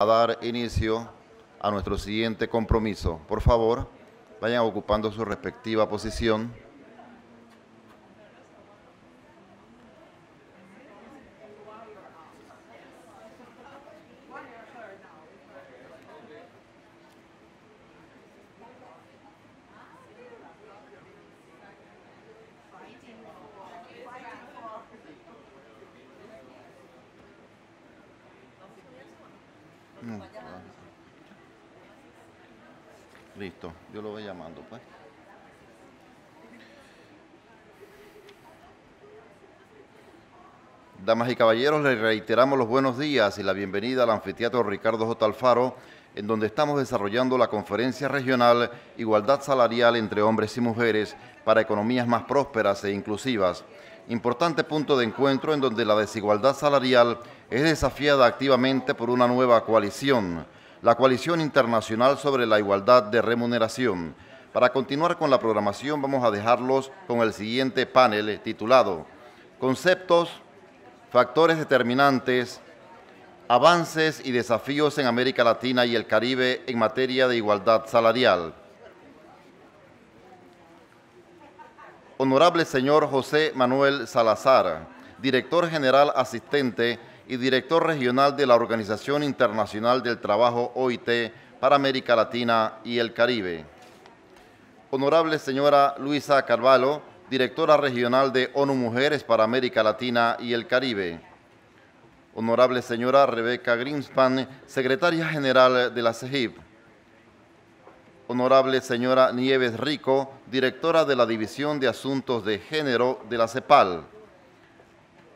a dar inicio a nuestro siguiente compromiso. Por favor, vayan ocupando su respectiva posición. Listo, yo lo voy llamando, pues. Damas y caballeros, les reiteramos los buenos días y la bienvenida al anfiteatro Ricardo J. Alfaro, en donde estamos desarrollando la conferencia regional Igualdad Salarial entre Hombres y Mujeres para Economías Más Prósperas e Inclusivas. Importante punto de encuentro en donde la desigualdad salarial es desafiada activamente por una nueva coalición, la Coalición Internacional sobre la Igualdad de Remuneración. Para continuar con la programación vamos a dejarlos con el siguiente panel titulado Conceptos, Factores determinantes, avances y desafíos en América Latina y el Caribe en materia de igualdad salarial. Honorable señor José Manuel Salazar, Director General Asistente y Director Regional de la Organización Internacional del Trabajo OIT para América Latina y el Caribe. Honorable señora Luisa Carvalho, Directora Regional de ONU Mujeres para América Latina y el Caribe. Honorable señora Rebeca Greenspan, Secretaria General de la CEGIP. Honorable señora Nieves Rico, Directora de la División de Asuntos de Género de la CEPAL.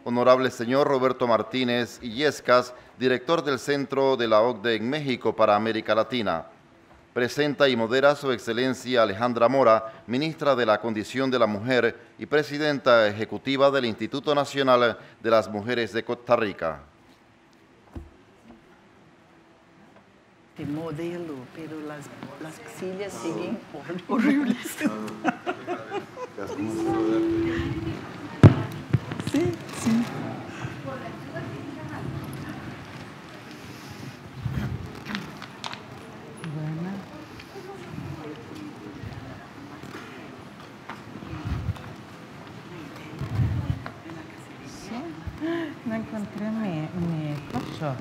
Honorable señor Roberto Martínez Illescas, Director del Centro de la OCDE en México para América Latina. Presenta y modera su excelencia Alejandra Mora, Ministra de la Condición de la Mujer y Presidenta Ejecutiva del Instituto Nacional de las Mujeres de Costa Rica. De modelo, pero las sillas siguen horribles. Sí, sí. No encontré mi coso.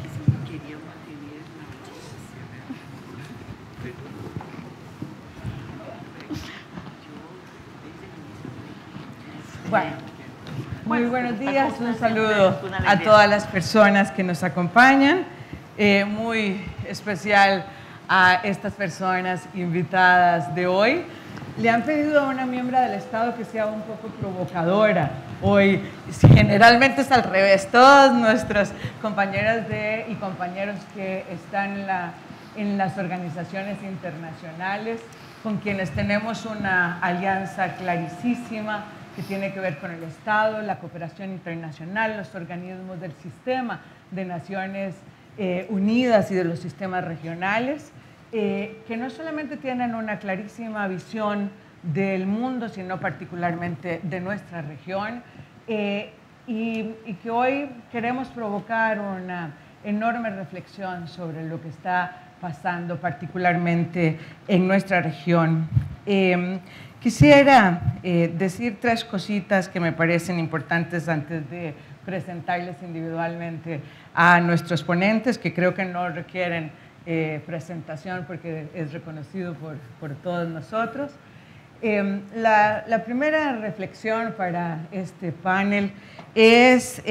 Bueno, muy buenos días, un saludo a todas las personas que nos acompañan, muy especial a estas personas invitadas de hoy. Le han pedido a una miembro del Estado que sea un poco provocadora. Hoy generalmente es al revés. Todas nuestras compañeras y compañeros que están en las organizaciones internacionales, con quienes tenemos una alianza clarísima que tiene que ver con el Estado, la cooperación internacional, los organismos del sistema de Naciones Unidas y de los sistemas regionales, que no solamente tienen una clarísima visión del mundo, sino particularmente de nuestra región, y que hoy queremos provocar una enorme reflexión sobre lo que está pasando particularmente en nuestra región. Quisiera decir tres cositas que me parecen importantes antes de presentarles individualmente a nuestros ponentes, que creo que no requieren presentación porque es reconocido por todos nosotros. La primera reflexión para este panel es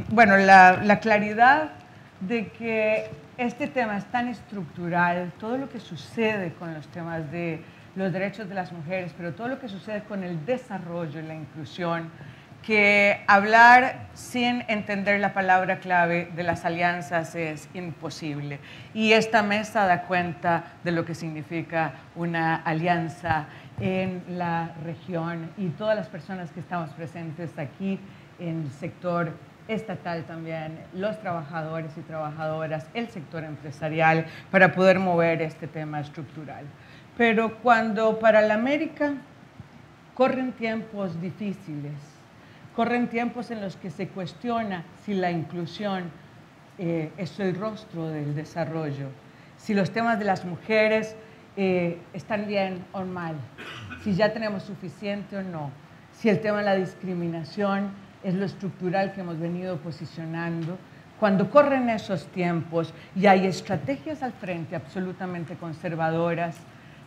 bueno, la claridad de que este tema es tan estructural, todo lo que sucede con los temas de los derechos de las mujeres, pero todo lo que sucede con el desarrollo y la inclusión, que hablar sin entender la palabra clave de las alianzas es imposible. Y esta mesa da cuenta de lo que significa una alianza en la región, y todas las personas que estamos presentes aquí en el sector estatal también, los trabajadores y trabajadoras, el sector empresarial, para poder mover este tema estructural. Pero cuando para la América corren tiempos difíciles, corren tiempos en los que se cuestiona si la inclusión es el rostro del desarrollo. Si los temas de las mujeres están bien o mal, si ya tenemos suficiente o no, si el tema de la discriminación es lo estructural que hemos venido posicionando. Cuando corren esos tiempos y hay estrategias al frente absolutamente conservadoras,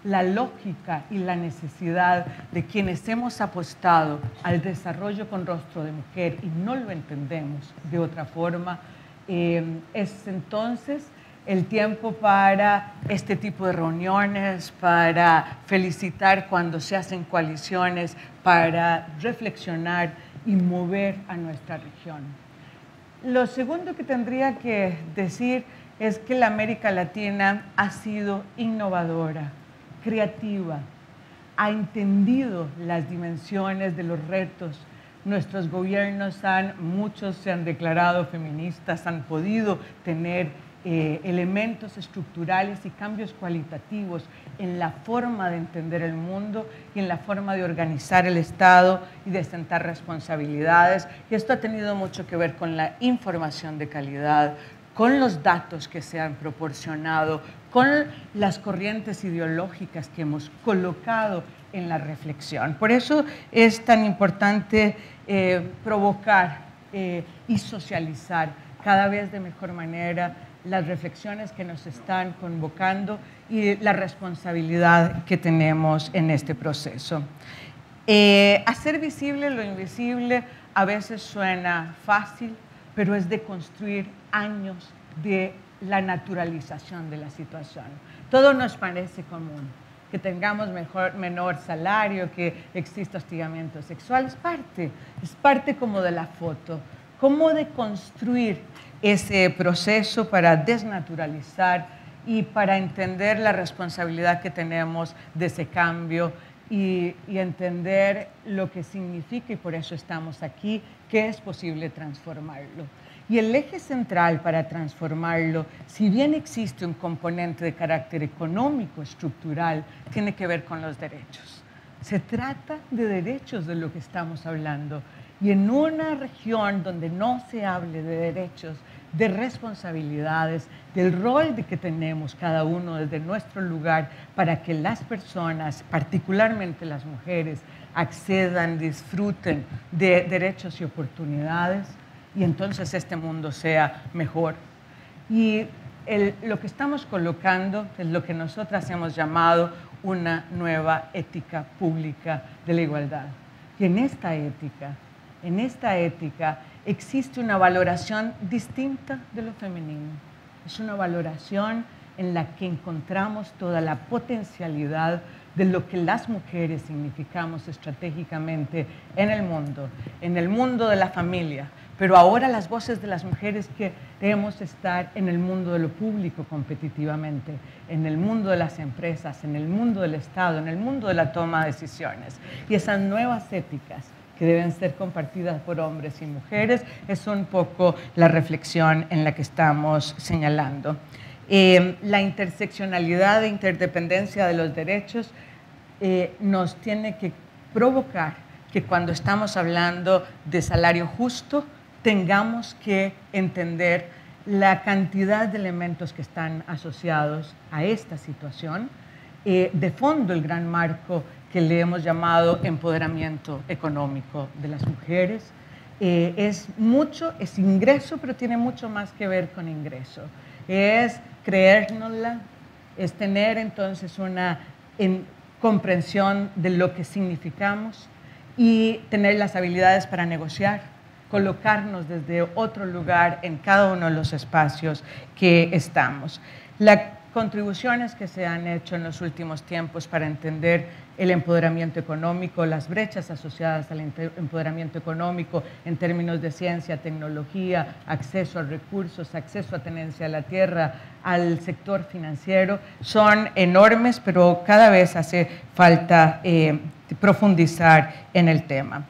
la lógica y la necesidad de quienes hemos apostado al desarrollo con rostro de mujer y no lo entendemos de otra forma, es entonces el tiempo para este tipo de reuniones, para felicitar cuando se hacen coaliciones, para reflexionar y mover a nuestra región. Lo segundo que tendría que decir es que la América Latina ha sido innovadora, creativa, ha entendido las dimensiones de los retos. Nuestros gobiernos muchos se han declarado feministas, han podido tener elementos estructurales y cambios cualitativos en la forma de entender el mundo y en la forma de organizar el Estado y de sentar responsabilidades. Y esto ha tenido mucho que ver con la información de calidad, con los datos que se han proporcionado, con las corrientes ideológicas que hemos colocado en la reflexión. Por eso es tan importante provocar y socializar cada vez de mejor manera las reflexiones que nos están convocando y la responsabilidad que tenemos en este proceso. Hacer visible lo invisible a veces suena fácil, pero es de construir años de la naturalización de la situación. Todo nos parece común, que tengamos menor salario, que exista hostigamiento sexual, es parte como de la foto, cómo de construir ese proceso para desnaturalizar y para entender la responsabilidad que tenemos de ese cambio y entender lo que significa, y por eso estamos aquí, que es posible transformarlo. Y el eje central para transformarlo, si bien existe un componente de carácter económico, estructural, tiene que ver con los derechos. Se trata de derechos de lo que estamos hablando. Y en una región donde no se hable de derechos, de responsabilidades, del rol de que tenemos cada uno desde nuestro lugar para que las personas, particularmente las mujeres, accedan, disfruten de derechos y oportunidades, y entonces este mundo sea mejor. Y lo que estamos colocando es lo que nosotras hemos llamado una nueva ética pública de la igualdad. Y en esta ética existe una valoración distinta de lo femenino. Es una valoración en la que encontramos toda la potencialidad de lo que las mujeres significamos estratégicamente en el mundo de la familia, pero ahora las voces de las mujeres queremos estar en el mundo de lo público competitivamente, en el mundo de las empresas, en el mundo del Estado, en el mundo de la toma de decisiones. Y esas nuevas éticas que deben ser compartidas por hombres y mujeres es un poco la reflexión en la que estamos señalando. La interseccionalidad e interdependencia de los derechos nos tiene que provocar que cuando estamos hablando de salario justo tengamos que entender la cantidad de elementos que están asociados a esta situación. De fondo, el gran marco que le hemos llamado empoderamiento económico de las mujeres. Es ingreso, pero tiene mucho más que ver con ingreso. Es creérnosla, es tener entonces una comprensión de lo que significamos y tener las habilidades para negociar, colocarnos desde otro lugar en cada uno de los espacios que estamos. Las contribuciones que se han hecho en los últimos tiempos para entender el empoderamiento económico, las brechas asociadas al empoderamiento económico en términos de ciencia, tecnología, acceso a recursos, acceso a tenencia de la tierra, al sector financiero, son enormes, pero cada vez hace falta profundizar en el tema.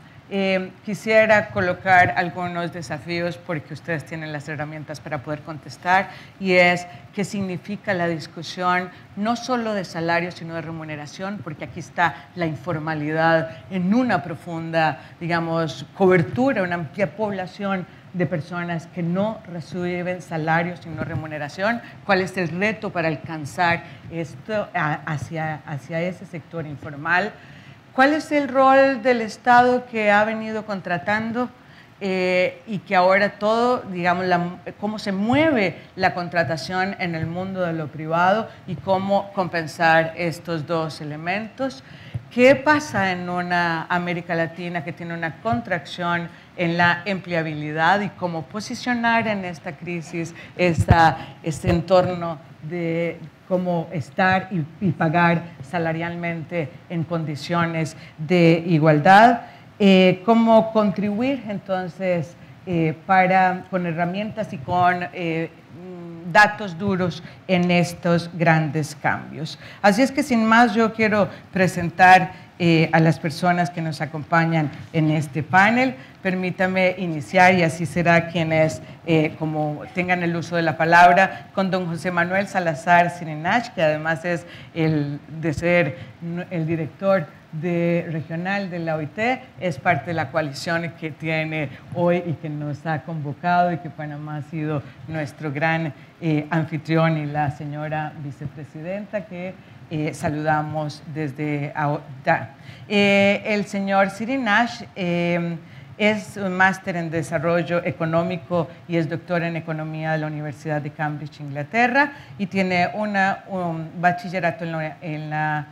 Quisiera colocar algunos desafíos porque ustedes tienen las herramientas para poder contestar, y es qué significa la discusión no solo de salario sino de remuneración, porque aquí está la informalidad en una profunda, digamos, cobertura, una amplia población de personas que no reciben salarios sino remuneración, cuál es el reto para alcanzar esto hacia ese sector informal, cuál es el rol del Estado que ha venido contratando y que ahora todo, digamos, cómo se mueve la contratación en el mundo de lo privado y cómo compensar estos dos elementos. ¿Qué pasa en una América Latina que tiene una contracción en la empleabilidad y cómo posicionar en esta crisis este entorno de cómo estar y pagar salarialmente en condiciones de igualdad? Cómo contribuir entonces con herramientas y con datos duros en estos grandes cambios. Así es que sin más yo quiero presentar a las personas que nos acompañan en este panel. Permítame iniciar, y así será quienes como tengan el uso de la palabra, con don José Manuel Salazar Cirinach, que además es de ser el director regional de la OIT, es parte de la coalición que tiene hoy y que nos ha convocado y que Panamá ha sido nuestro gran anfitrión, y la señora vicepresidenta que saludamos desde ahora. El señor Cirinach es un máster en desarrollo económico y es doctor en economía de la Universidad de Cambridge, Inglaterra, y tiene un bachillerato en la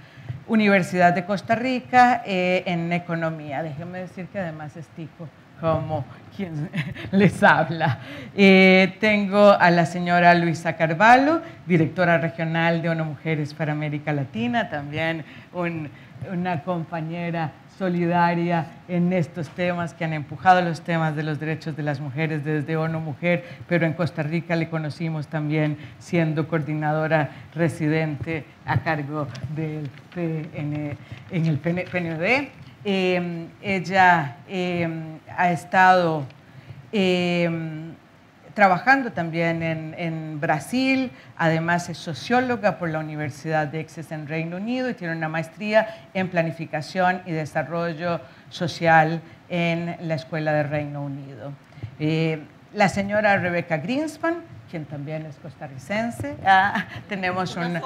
Universidad de Costa Rica en economía. Déjenme decir que además es tico como quien les habla. Tengo a la señora Luisa Carvalho, directora regional de ONU Mujeres para América Latina, también una compañera solidaria en estos temas, que han empujado los temas de los derechos de las mujeres desde ONU Mujer, pero en Costa Rica le conocimos también siendo coordinadora residente a cargo del en el PNUD. Ella ha estado trabajando también en Brasil, además es socióloga por la Universidad de Essex en Reino Unido y tiene una maestría en planificación y desarrollo social en la Escuela de Reino Unido. La señora Rebecca Greenspan, quien también es costarricense, tenemos una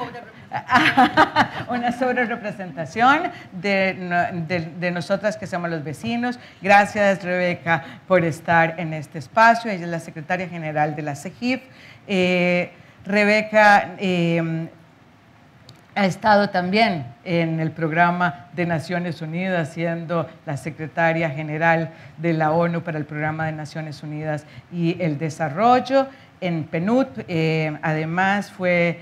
sobrerepresentación de nosotras que somos los vecinos. Gracias, Rebeca, por estar en este espacio. Ella es la secretaria general de la CEGIF. Rebeca ha estado también en el programa de Naciones Unidas, siendo la secretaria general de la ONU para el programa de Naciones Unidas y el desarrollo. En PNUD, además fue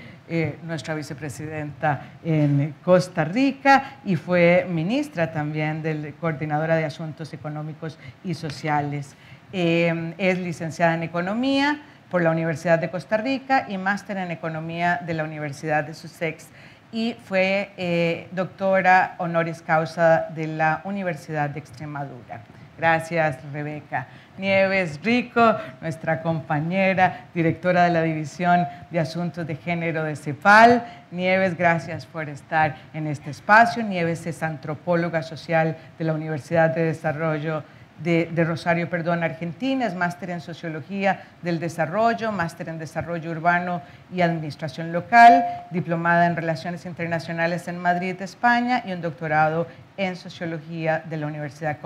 nuestra vicepresidenta en Costa Rica y fue ministra también, coordinadora de Asuntos Económicos y Sociales. Es licenciada en Economía por la Universidad de Costa Rica y máster en Economía de la Universidad de Sussex, y fue doctora honoris causa de la Universidad de Extremadura. Gracias, Rebeca. Nieves Rico, nuestra compañera, directora de la División de Asuntos de Género de CEPAL. Nieves, gracias por estar en este espacio. Nieves es antropóloga social de la Universidad de Desarrollo de Rosario, Argentina, es máster en Sociología del Desarrollo, máster en Desarrollo Urbano y Administración Local, diplomada en Relaciones Internacionales en Madrid, España, y un doctorado en Sociología de la Universidad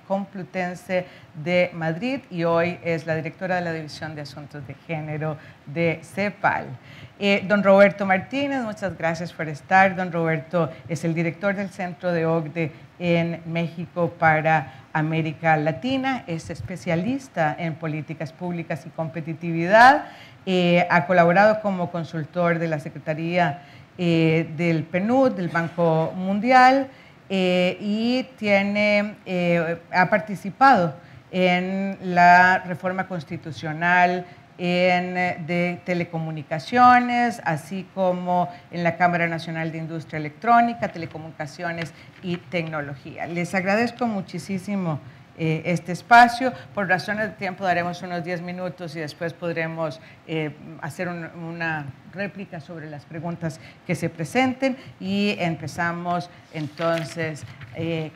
Complutense de Madrid, y hoy es la directora de la División de Asuntos de Género de CEPAL. Don Roberto Martínez, muchas gracias por estar. Don Roberto es el director del Centro de OCDE en México para América Latina, es especialista en políticas públicas y competitividad, ha colaborado como consultor de la Secretaría del PNUD, del Banco Mundial, y ha participado en la reforma constitucional de telecomunicaciones, así como en la Cámara Nacional de Industria Electrónica, Telecomunicaciones y Tecnología. Les agradezco muchísimo este espacio. Por razones de tiempo daremos unos 10 minutos y después podremos hacer una réplica sobre las preguntas que se presenten, y empezamos entonces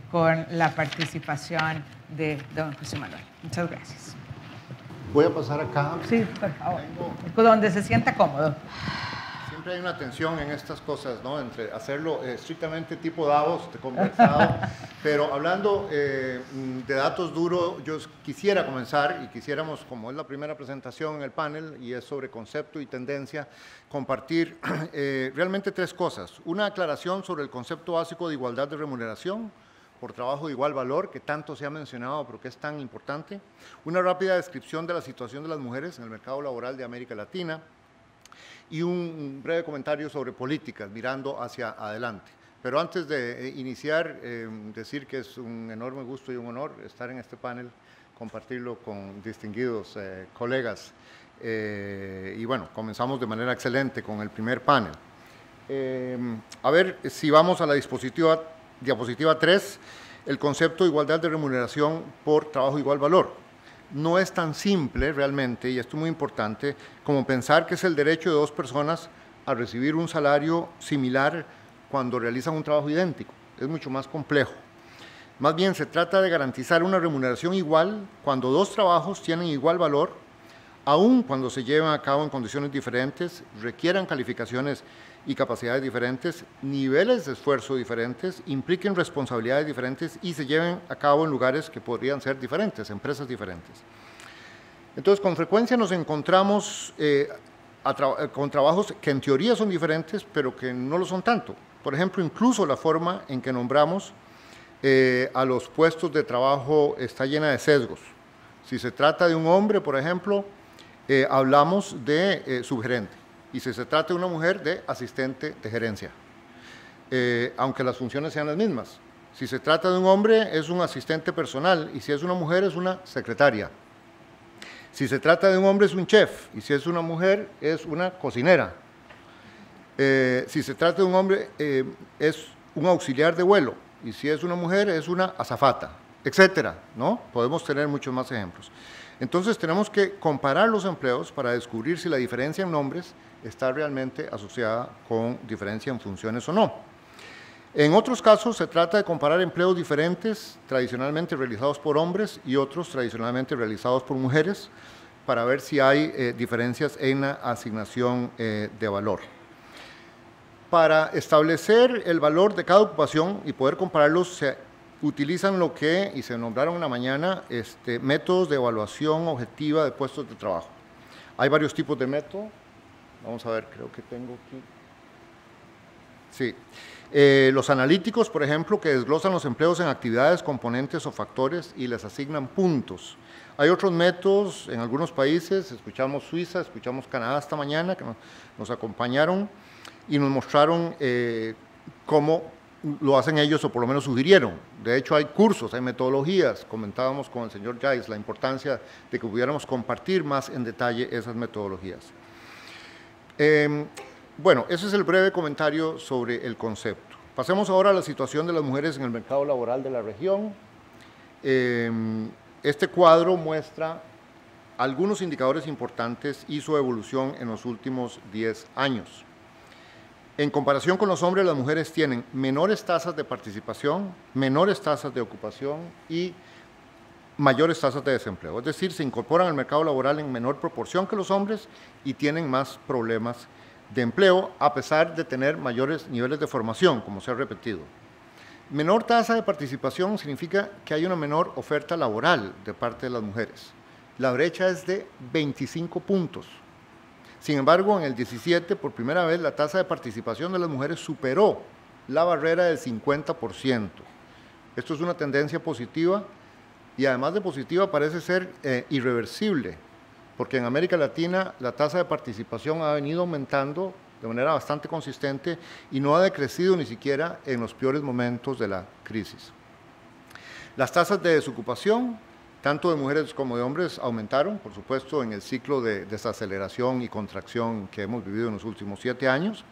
con la participación de don José Manuel. Muchas gracias. Voy a pasar acá. Sí, por favor. Donde se sienta cómodo. Siempre hay una tensión en estas cosas, ¿no? Entre hacerlo estrictamente tipo Davos, conversado, pero hablando de datos duros, yo quisiera comenzar, y quisiéramos, como es la primera presentación en el panel, y es sobre concepto y tendencia, compartir realmente tres cosas. Una aclaración sobre el concepto básico de igualdad de remuneración por trabajo de igual valor, que tanto se ha mencionado, pero que es tan importante. Una rápida descripción de la situación de las mujeres en el mercado laboral de América Latina, y un breve comentario sobre políticas, mirando hacia adelante. Pero antes de iniciar, decir que es un enorme gusto y un honor estar en este panel, compartirlo con distinguidos colegas. Y bueno, comenzamos de manera excelente con el primer panel. A ver si vamos a la diapositiva 3, el concepto de igualdad de remuneración por trabajo de igual valor. No es tan simple realmente, y esto es muy importante, como pensar que es el derecho de dos personas a recibir un salario similar cuando realizan un trabajo idéntico. Es mucho más complejo. Más bien se trata de garantizar una remuneración igual cuando dos trabajos tienen igual valor, aun cuando se llevan a cabo en condiciones diferentes, requieran calificaciones y capacidades diferentes, niveles de esfuerzo diferentes, impliquen responsabilidades diferentes y se lleven a cabo en lugares que podrían ser diferentes, empresas diferentes. Entonces, con frecuencia nos encontramos con trabajos que en teoría son diferentes, pero que no lo son tanto. Por ejemplo, incluso la forma en que nombramos a los puestos de trabajo está llena de sesgos. Si se trata de un hombre, por ejemplo, hablamos de subgerente. Y si se trata de una mujer, de asistente de gerencia, aunque las funciones sean las mismas. Si se trata de un hombre, es un asistente personal, y si es una mujer, es una secretaria. Si se trata de un hombre, es un chef, y si es una mujer, es una cocinera. Si se trata de un hombre, es un auxiliar de vuelo, y si es una mujer, es una azafata, etcétera, ¿no? Podemos tener muchos más ejemplos. Entonces, tenemos que comparar los empleos para descubrir si la diferencia en nombres está realmente asociada con diferencia en funciones o no. En otros casos, se trata de comparar empleos diferentes, tradicionalmente realizados por hombres, y otros tradicionalmente realizados por mujeres, para ver si hay diferencias en la asignación de valor. Para establecer el valor de cada ocupación y poder compararlos, se utilizan lo que, y se nombraron en la mañana, métodos de evaluación objetiva de puestos de trabajo. Hay varios tipos de métodos. Vamos a ver, creo que tengo aquí. Sí. Los analíticos, por ejemplo, que desglosan los empleos en actividades, componentes o factores y les asignan puntos. Hay otros métodos en algunos países, escuchamos Suiza, escuchamos Canadá esta mañana, que nos acompañaron y nos mostraron cómo lo hacen ellos, o por lo menos sugirieron. De hecho, hay cursos, hay metodologías. Comentábamos con el señor Jais la importancia de que pudiéramos compartir más en detalle esas metodologías. Bueno, ese es el breve comentario sobre el concepto. Pasemos ahora a la situación de las mujeres en el mercado laboral de la región. Este cuadro muestra algunos indicadores importantes y su evolución en los últimos 10 años. En comparación con los hombres, las mujeres tienen menores tasas de participación, menores tasas de ocupación y mayores tasas de desempleo. Es decir, se incorporan al mercado laboral en menor proporción que los hombres y tienen más problemas de empleo, a pesar de tener mayores niveles de formación, como se ha repetido. Menor tasa de participación significa que hay una menor oferta laboral de parte de las mujeres. La brecha es de 25 puntos. Sin embargo, en el 17, por primera vez, la tasa de participación de las mujeres superó la barrera del 50%. Esto es una tendencia positiva y además de positiva parece ser irreversible, porque en América Latina la tasa de participación ha venido aumentando de manera bastante consistente y no ha decrecido ni siquiera en los peores momentos de la crisis. Las tasas de desocupación, tanto de mujeres como de hombres, aumentaron, por supuesto, en el ciclo de desaceleración y contracción que hemos vivido en los últimos 7 años,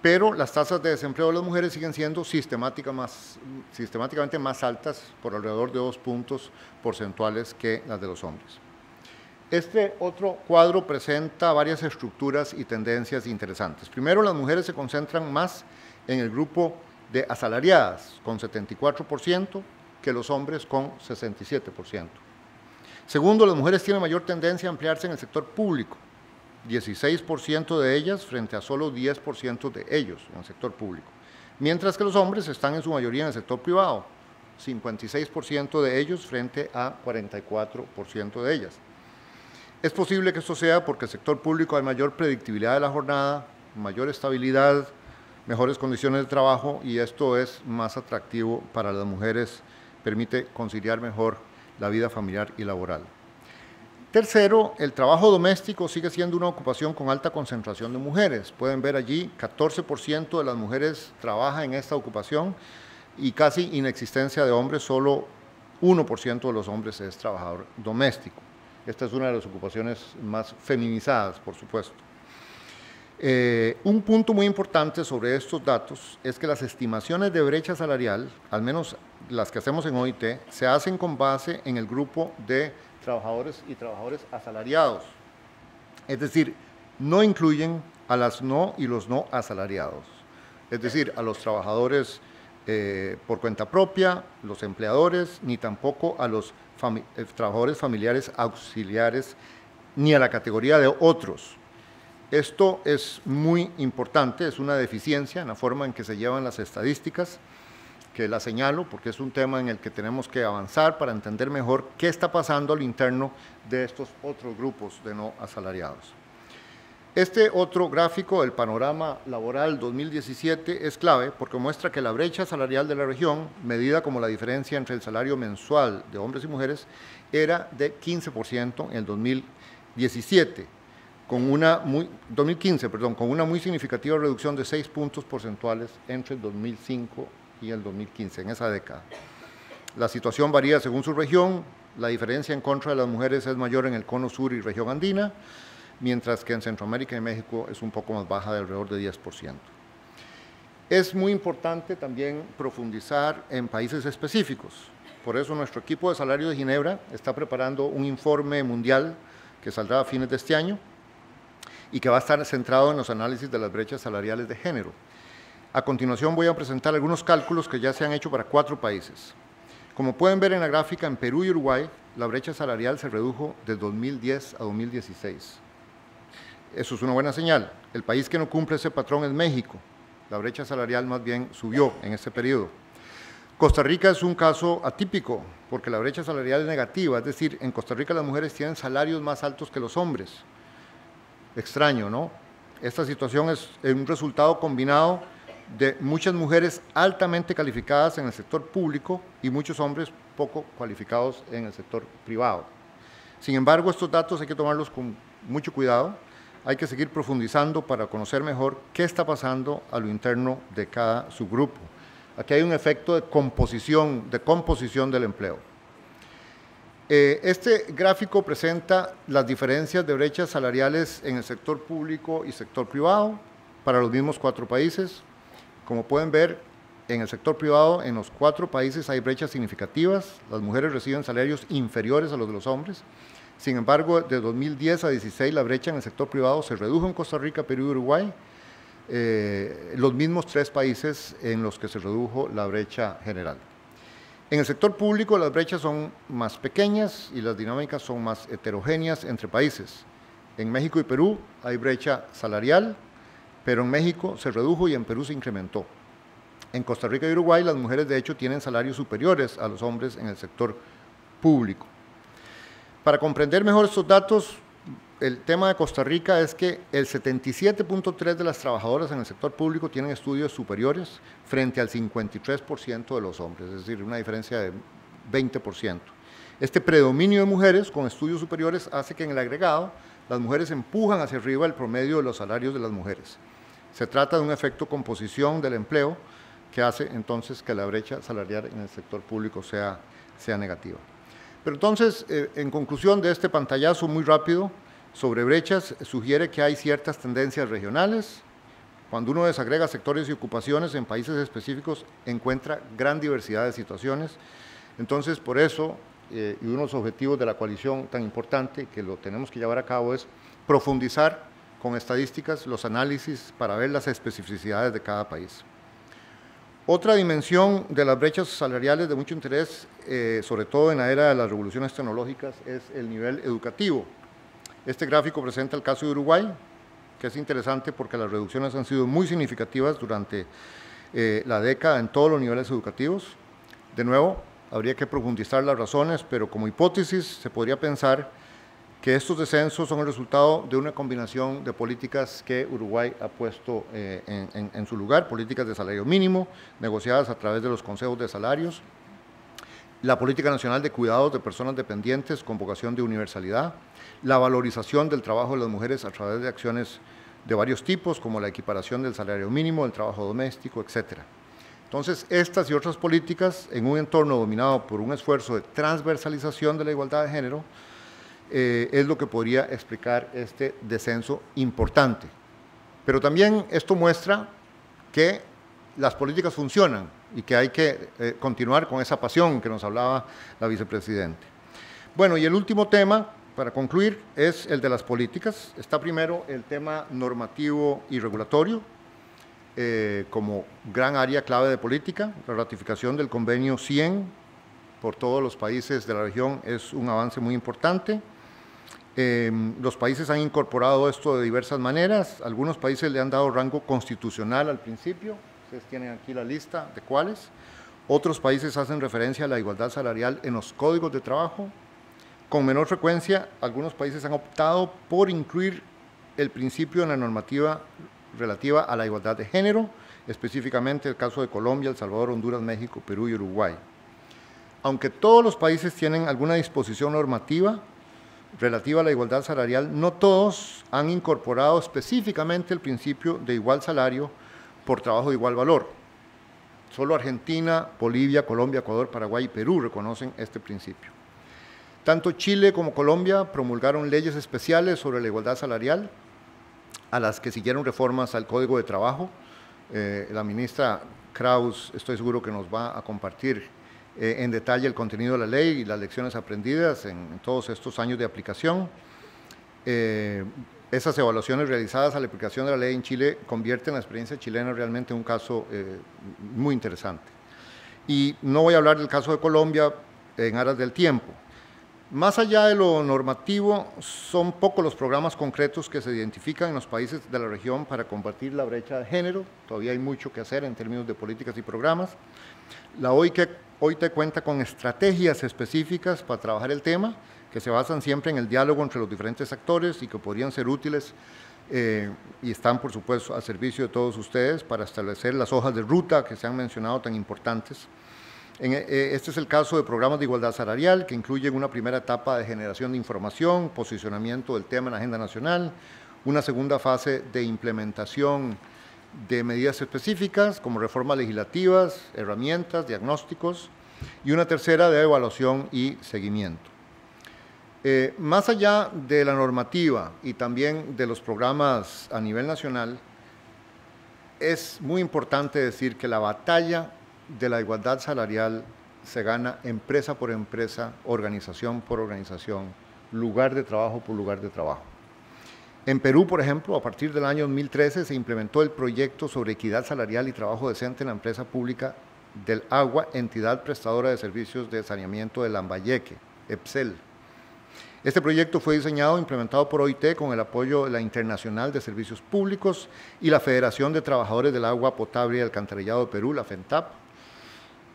pero las tasas de desempleo de las mujeres siguen siendo sistemáticamente más altas, por alrededor de 2 puntos porcentuales que las de los hombres. Este otro cuadro presenta varias estructuras y tendencias interesantes. Primero, las mujeres se concentran más en el grupo de asalariadas, con 74%, que los hombres con 67%. Segundo, las mujeres tienen mayor tendencia a emplearse en el sector público, 16% de ellas frente a solo 10% de ellos en el sector público, mientras que los hombres están en su mayoría en el sector privado, 56% de ellos frente a 44% de ellas. Es posible que esto sea porque el sector público hay mayor predictibilidad de la jornada, mayor estabilidad, mejores condiciones de trabajo y esto es más atractivo para las mujeres, permite conciliar mejor la vida familiar y laboral. Tercero, el trabajo doméstico sigue siendo una ocupación con alta concentración de mujeres. Pueden ver allí, 14% de las mujeres trabaja en esta ocupación y casi inexistencia de hombres, solo 1% de los hombres es trabajador doméstico. Esta es una de las ocupaciones más feminizadas, por supuesto. Un punto muy importante sobre estos datos es que las estimaciones de brecha salarial, al menos las que hacemos en OIT, se hacen con base en el grupo de trabajadores y trabajadores asalariados. Es decir, no incluyen a las no y los no asalariados. Es decir, a los trabajadores por cuenta propia, los empleadores, ni tampoco a los trabajadores familiares auxiliares, ni a la categoría de otros. Esto es muy importante, es una deficiencia en la forma en que se llevan las estadísticas, que la señalo porque es un tema en el que tenemos que avanzar para entender mejor qué está pasando al interno de estos otros grupos de no asalariados. Este otro gráfico, el panorama laboral 2017, es clave porque muestra que la brecha salarial de la región, medida como la diferencia entre el salario mensual de hombres y mujeres, era de 15% en el 2017, con una muy significativa reducción de 6 puntos porcentuales entre el 2005 y el 2015, en esa década. La situación varía según su región, la diferencia en contra de las mujeres es mayor en el cono sur y región andina, mientras que en Centroamérica y México es un poco más baja, de alrededor de 10%. Es muy importante también profundizar en países específicos, por eso nuestro equipo de salario de Ginebra está preparando un informe mundial que saldrá a fines de este año y que va a estar centrado en los análisis de las brechas salariales de género. A continuación voy a presentar algunos cálculos que ya se han hecho para 4 países. Como pueden ver en la gráfica, en Perú y Uruguay, la brecha salarial se redujo de 2010 a 2016. Eso es una buena señal. El país que no cumple ese patrón es México. La brecha salarial más bien subió en ese periodo. Costa Rica es un caso atípico porque la brecha salarial es negativa, es decir, en Costa Rica las mujeres tienen salarios más altos que los hombres. Extraño, ¿no? Esta situación es un resultado combinado de muchas mujeres altamente calificadas en el sector público y muchos hombres poco cualificados en el sector privado. Sin embargo, estos datos hay que tomarlos con mucho cuidado, hay que seguir profundizando para conocer mejor qué está pasando a lo interno de cada subgrupo. Aquí hay un efecto de composición del empleo. Este gráfico presenta las diferencias de brechas salariales en el sector público y sector privado para los mismos 4 países. Como pueden ver, en el sector privado, en los 4 países hay brechas significativas. Las mujeres reciben salarios inferiores a los de los hombres. Sin embargo, de 2010 a 2016 la brecha en el sector privado se redujo en Costa Rica, Perú y Uruguay, los mismos 3 países en los que se redujo la brecha general. En el sector público las brechas son más pequeñas y las dinámicas son más heterogéneas entre países. En México y Perú hay brecha salarial, pero en México se redujo y en Perú se incrementó. En Costa Rica y Uruguay las mujeres de hecho tienen salarios superiores a los hombres en el sector público. Para comprender mejor estos datos, el tema de Costa Rica es que el 77.3% de las trabajadoras en el sector público tienen estudios superiores frente al 53% de los hombres, es decir, una diferencia de 20%. Este predominio de mujeres con estudios superiores hace que en el agregado las mujeres empujan hacia arriba el promedio de los salarios de las mujeres. Se trata de un efecto composición del empleo que hace entonces que la brecha salarial en el sector público sea negativa. Pero entonces, en conclusión de este pantallazo muy rápido sobre brechas, sugiere que hay ciertas tendencias regionales. Cuando uno desagrega sectores y ocupaciones en países específicos, encuentra gran diversidad de situaciones. Entonces, por eso, y uno de los objetivos de la coalición tan importante que lo tenemos que llevar a cabo es profundizar con estadísticas los análisis para ver las especificidades de cada país. Otra dimensión de las brechas salariales de mucho interés, sobre todo en la era de las revoluciones tecnológicas, es el nivel educativo. Este gráfico presenta el caso de Uruguay, que es interesante porque las reducciones han sido muy significativas durante la década en todos los niveles educativos. De nuevo, habría que profundizar las razones, pero como hipótesis se podría pensar que estos descensos son el resultado de una combinación de políticas que Uruguay ha puesto en su lugar, políticas de salario mínimo, negociadas a través de los consejos de salarios, la política nacional de cuidados de personas dependientes con vocación de universalidad, la valorización del trabajo de las mujeres a través de acciones de varios tipos, como la equiparación del salario mínimo, el trabajo doméstico, etc. Entonces, estas y otras políticas, en un entorno dominado por un esfuerzo de transversalización de la igualdad de género, es lo que podría explicar este descenso importante. Pero también esto muestra que las políticas funcionan y que hay que continuar con esa pasión que nos hablaba la vicepresidenta. Bueno, y el último tema, para concluir, es el de las políticas. Está primero el tema normativo y regulatorio, como gran área clave de política. La ratificación del convenio 100 por todos los países de la región es un avance muy importante. Los países han incorporado esto de diversas maneras. Algunos países le han dado rango constitucional al principio. Ustedes tienen aquí la lista de cuáles. Otros países hacen referencia a la igualdad salarial en los códigos de trabajo. Con menor frecuencia, algunos países han optado por incluir el principio en la normativa relativa a la igualdad de género, específicamente el caso de Colombia, El Salvador, Honduras, México, Perú y Uruguay. Aunque todos los países tienen alguna disposición normativa relativa a la igualdad salarial, no todos han incorporado específicamente el principio de igual salario por trabajo de igual valor. Solo Argentina, Bolivia, Colombia, Ecuador, Paraguay y Perú reconocen este principio. Tanto Chile como Colombia promulgaron leyes especiales sobre la igualdad salarial, a las que siguieron reformas al Código de Trabajo. La ministra Kraus, estoy seguro que nos va a compartir en detalle el contenido de la ley y las lecciones aprendidas en todos estos años de aplicación. Esas evaluaciones realizadas a la aplicación de la ley en Chile convierten la experiencia chilena realmente en un caso muy interesante. Y no voy a hablar del caso de Colombia en aras del tiempo. Más allá de lo normativo, son pocos los programas concretos que se identifican en los países de la región para combatir la brecha de género. Todavía hay mucho que hacer en términos de políticas y programas. La OIT cuenta con estrategias específicas para trabajar el tema, que se basan siempre en el diálogo entre los diferentes actores y que podrían ser útiles y están, por supuesto, al servicio de todos ustedes para establecer las hojas de ruta que se han mencionado tan importantes. Este es el caso de programas de igualdad salarial, que incluyen una primera etapa de generación de información, posicionamiento del tema en la agenda nacional, una segunda fase de implementación de medidas específicas, como reformas legislativas, herramientas, diagnósticos, y una tercera de evaluación y seguimiento. Más allá de la normativa y también de los programas a nivel nacional, es muy importante decir que la batalla de la igualdad salarial se gana empresa por empresa, organización por organización, lugar de trabajo por lugar de trabajo. En Perú, por ejemplo, a partir del año 2013 se implementó el proyecto sobre equidad salarial y trabajo decente en la empresa pública del agua, entidad prestadora de servicios de saneamiento de Lambayeque, EPSEL. Este proyecto fue diseñado e implementado por OIT con el apoyo de la Internacional de Servicios Públicos y la Federación de Trabajadores del Agua Potable y Alcantarillado de Perú, la FENTAP.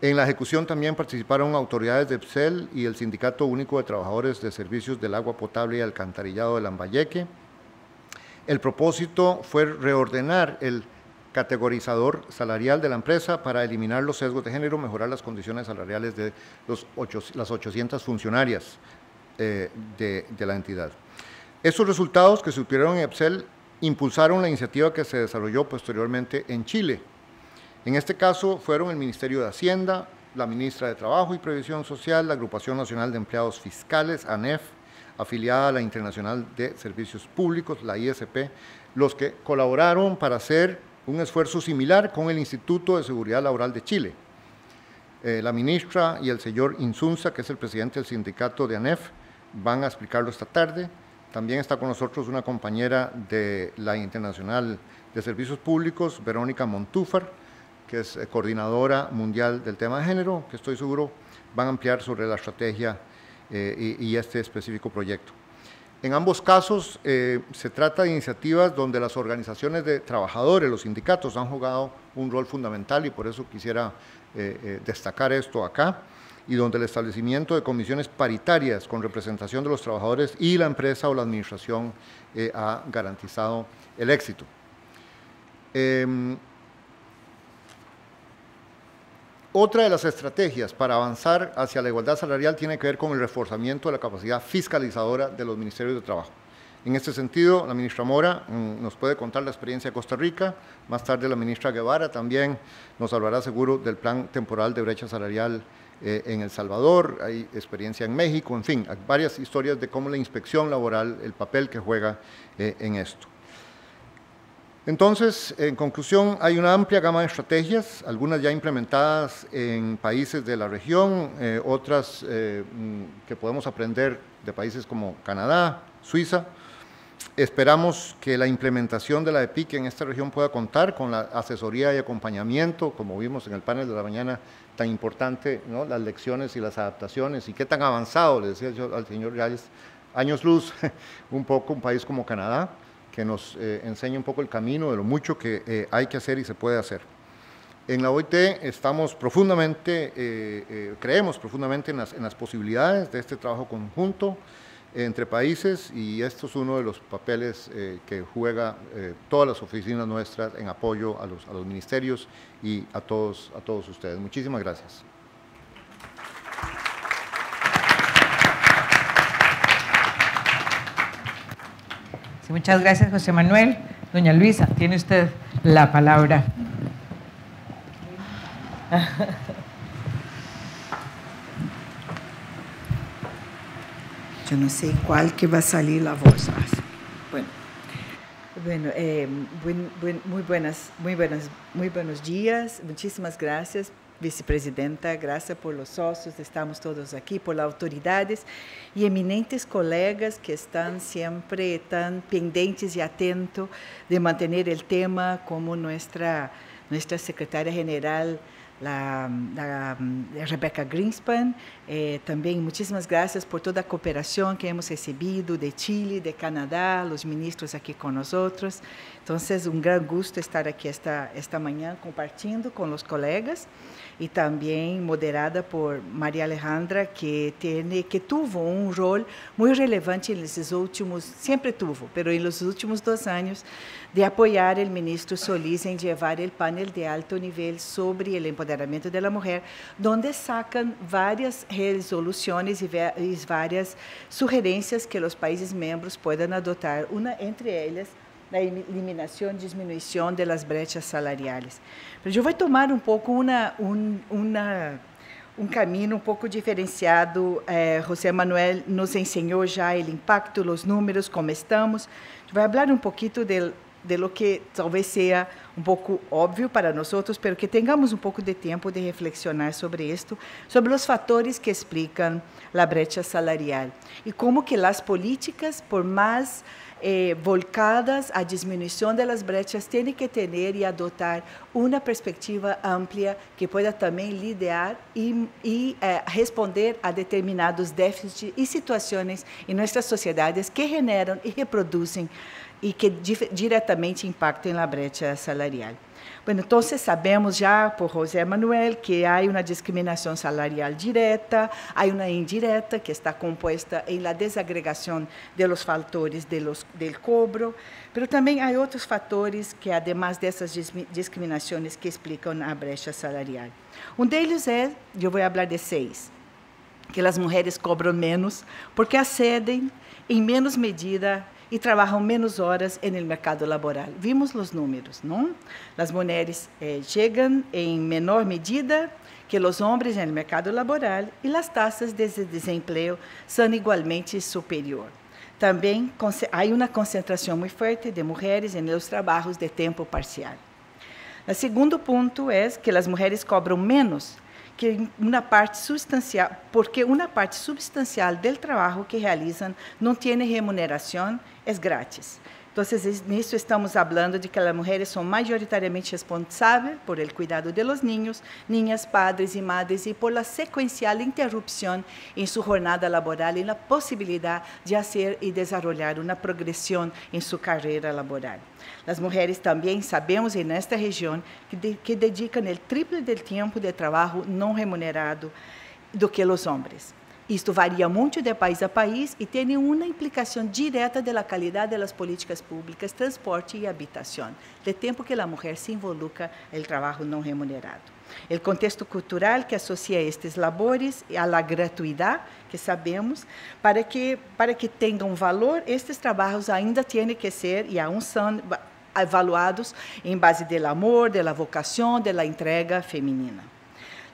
En la ejecución también participaron autoridades de EPSEL y el Sindicato Único de Trabajadores de Servicios del Agua Potable y Alcantarillado de Lambayeque. El propósito fue reordenar el categorizador salarial de la empresa para eliminar los sesgos de género, mejorar las condiciones salariales de las 800 funcionarias de la entidad. Estos resultados que se obtuvieron en EPSEL impulsaron la iniciativa que se desarrolló posteriormente en Chile. En este caso fueron el Ministerio de Hacienda, la Ministra de Trabajo y Previsión Social, la Agrupación Nacional de Empleados Fiscales, ANEF, afiliada a la Internacional de Servicios Públicos, la ISP, los que colaboraron para hacer un esfuerzo similar con el Instituto de Seguridad Laboral de Chile. La ministra y el señor Insunza, que es el presidente del sindicato de ANEF, van a explicarlo esta tarde. También está con nosotros una compañera de la Internacional de Servicios Públicos, Verónica Montúfar, que es coordinadora mundial del tema de género, que estoy seguro van a ampliar sobre la estrategia y este específico proyecto. En ambos casos se trata de iniciativas donde las organizaciones de trabajadores, los sindicatos, han jugado un rol fundamental y por eso quisiera destacar esto acá, y donde el establecimiento de comisiones paritarias con representación de los trabajadores y la empresa o la administración ha garantizado el éxito. Otra de las estrategias para avanzar hacia la igualdad salarial tiene que ver con el reforzamiento de la capacidad fiscalizadora de los ministerios de trabajo. En este sentido, la ministra Mora nos puede contar la experiencia de Costa Rica, más tarde la ministra Guevara también nos hablará seguro del plan temporal de brecha salarial en El Salvador, hay experiencia en México, en fin, hay varias historias de cómo la inspección laboral, el papel que juega en esto. Entonces, en conclusión, hay una amplia gama de estrategias, algunas ya implementadas en países de la región, otras que podemos aprender de países como Canadá, Suiza. Esperamos que la implementación de la EPIC en esta región pueda contar con la asesoría y acompañamiento, como vimos en el panel de la mañana, tan importante, ¿no? Las lecciones y las adaptaciones, y qué tan avanzado, le decía yo al señor Yáñez, años luz, un poco un país como Canadá, que nos enseña un poco el camino de lo mucho que hay que hacer y se puede hacer. En la OIT estamos profundamente, creemos profundamente en las posibilidades de este trabajo conjunto entre países, y esto es uno de los papeles que juega todas las oficinas nuestras en apoyo a los ministerios y a todos ustedes. Muchísimas gracias. Sí, muchas gracias, José Manuel. Doña Luisa, tiene usted la palabra. Yo no sé cuál que va a salir la voz. Muy buenos días. Muchísimas gracias, vicepresidenta. Gracias por los socios, estamos todos aquí, por las autoridades y eminentes colegas que están siempre tan pendientes y atentos de mantener el tema, como nuestra secretaria general, la Rebecca Greenspan. También muchísimas gracias por toda la cooperación que hemos recibido de Chile, de Canadá, los ministros aquí con nosotros. Entonces, un gran gusto estar aquí esta mañana compartiendo con los colegas, y también moderada por María Alejandra, que tuvo un rol muy relevante en los últimos, siempre tuvo, pero en los últimos 2 años, de apoyar al ministro Solís en llevar el panel de alto nivel sobre el empoderamiento de la mujer, donde sacan varias resoluciones y varias sugerencias que los países miembros puedan adoptar, una entre ellas la eliminación, disminución de las brechas salariales. Pero yo voy a tomar un poco un camino un poco diferenciado. José Manuel nos enseñó ya el impacto, los números, cómo estamos. Yo voy a hablar un poquito de lo que talvez sea un poco obvio para nosotros, pero que tengamos un poco de tiempo de reflexionar sobre esto, sobre los factores que explican la brecha salarial y cómo que las políticas, por más volcadas a disminución de las brechas, tienen que tener y adoptar una perspectiva amplia que pueda también lidiar y responder a determinados déficits y situaciones en nuestras sociedades que generan y reproducen y que diretamente impactam na brecha salarial. Bueno, então, sabemos já por José Manuel que há uma discriminação salarial direta, há uma indireta que está composta em la desagregação de los fatores del cobro, pero também há outros fatores que, además dessas discriminações, que explicam a brecha salarial. Um deles é, eu vou falar de 6, que as mulheres cobram menos porque acedem em menos medida e trabalham menos horas no mercado laboral. Vimos os números, não? As mulheres chegam em menor medida que os homens no mercado laboral e as taxas de desemprego são igualmente superiores. Também há uma concentração muito forte de mulheres nos trabalhos de tempo parcial. O segundo ponto é que as mulheres cobram menos que uma parte substancial, porque uma parte substancial do trabalho que realizam não tem remuneração, é grátis. Entonces, nisso estamos hablando de que as mulheres são majoritariamente responsáveis por el cuidado de los niños, niñas, padres e madres e por la sequencial interrupção em sua jornada laboral e na possibilidade de fazer e desenvolver uma progressão em sua carreira laboral. As mulheres também sabemos nesta região que dedicam o triplo do tempo de trabalho não remunerado do que os homens. Isto varia muito de país a país e tem uma implicação direta da qualidade das políticas públicas, transporte e habitação, de tempo que a mulher se involucra no trabalho não remunerado. O contexto cultural que associa estes labores à gratuidade, que sabemos, para que tenham valor, estes trabalhos ainda têm que ser e aún são avaliados em base do amor, da vocação, da entrega feminina.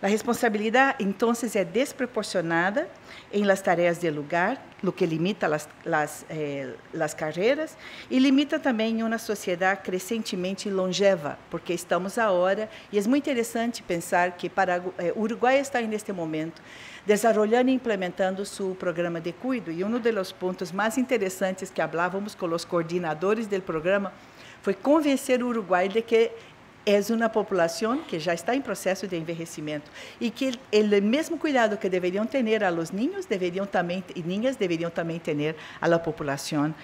A responsabilidade, então, é desproporcionada em las tareas de lugar, o que limita as carreiras e limita também uma sociedade crescentemente longeva, porque estamos agora, e é muito interessante pensar que o Uruguai está neste momento desenvolvendo e implementando seu programa de cuido, e um dos pontos mais interessantes que falávamos com os coordenadores do programa foi convencer o Uruguai de que é uma população que já está em processo de envelhecimento e que o mesmo cuidado que deveriam ter a los niños, deveriam também ter a população,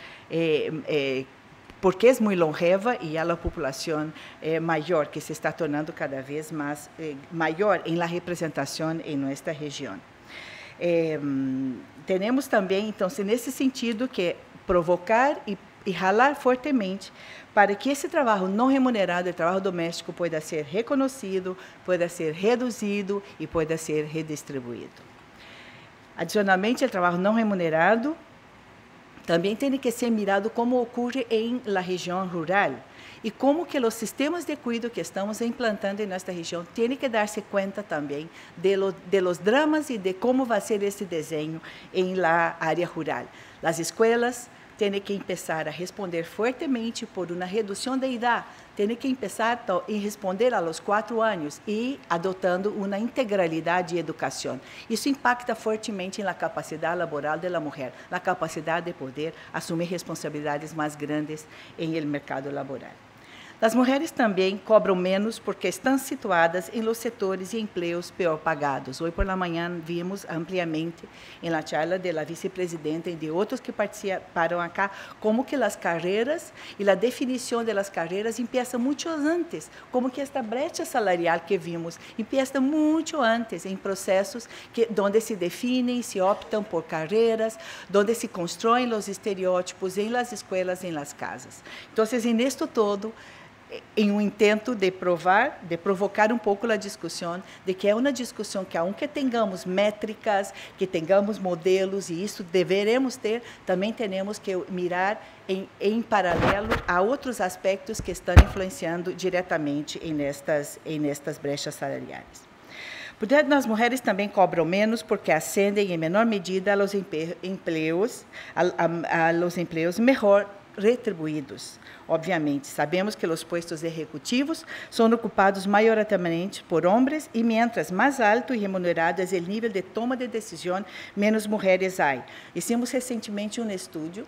porque é muito longeva e a população maior, que se está tornando cada vez mais maior em la representação em nossa região. Temos também, então, nesse sentido, que provocar e ralar fortemente para que esse trabalho não remunerado, o trabalho doméstico, possa ser reconhecido, possa ser reduzido e possa ser redistribuído. Adicionalmente, o trabalho não remunerado também tem que ser mirado como ocorre em la região rural e como que os sistemas de cuidado que estamos implantando em nossa região têm que dar-se conta também de los dramas e de como vai ser esse desenho em la área rural. As escolas tem que começar a responder fortemente por uma redução de idade, tem que começar a responder aos 4 anos e adotando uma integralidade de educação. Isso impacta fortemente na capacidade laboral da mulher, na capacidade de poder assumir responsabilidades mais grandes em el mercado laboral. As mulheres também cobram menos porque estão situadas em los setores e empregos pior pagados. Hoje por la manhã vimos ampliamente em la charla de la vicepresidenta e de outros que participaram acá como que as carreiras e a definição das carreiras empieza muito antes, como que esta brecha salarial que vimos empieza muito antes em processos onde se definem, se optam por carreiras, onde se constroem os estereótipos em las escolas, em las casas. Então, nisto todo, em um intento de provocar um pouco a discussão, de que é uma discussão que, aunque tenhamos métricas, que tenhamos modelos, e isso deveremos ter, também temos que mirar em paralelo a outros aspectos que estão influenciando diretamente em estas brechas salariais. Portanto, as mulheres também cobram menos porque ascendem em menor medida aos empregos melhor retribuídos. Obviamente, sabemos que os postos executivos são ocupados maioritariamente por homens e, mientras mais alto e remunerado é o nível de toma de decisão, menos mulheres há. Hicimos recentemente um estudo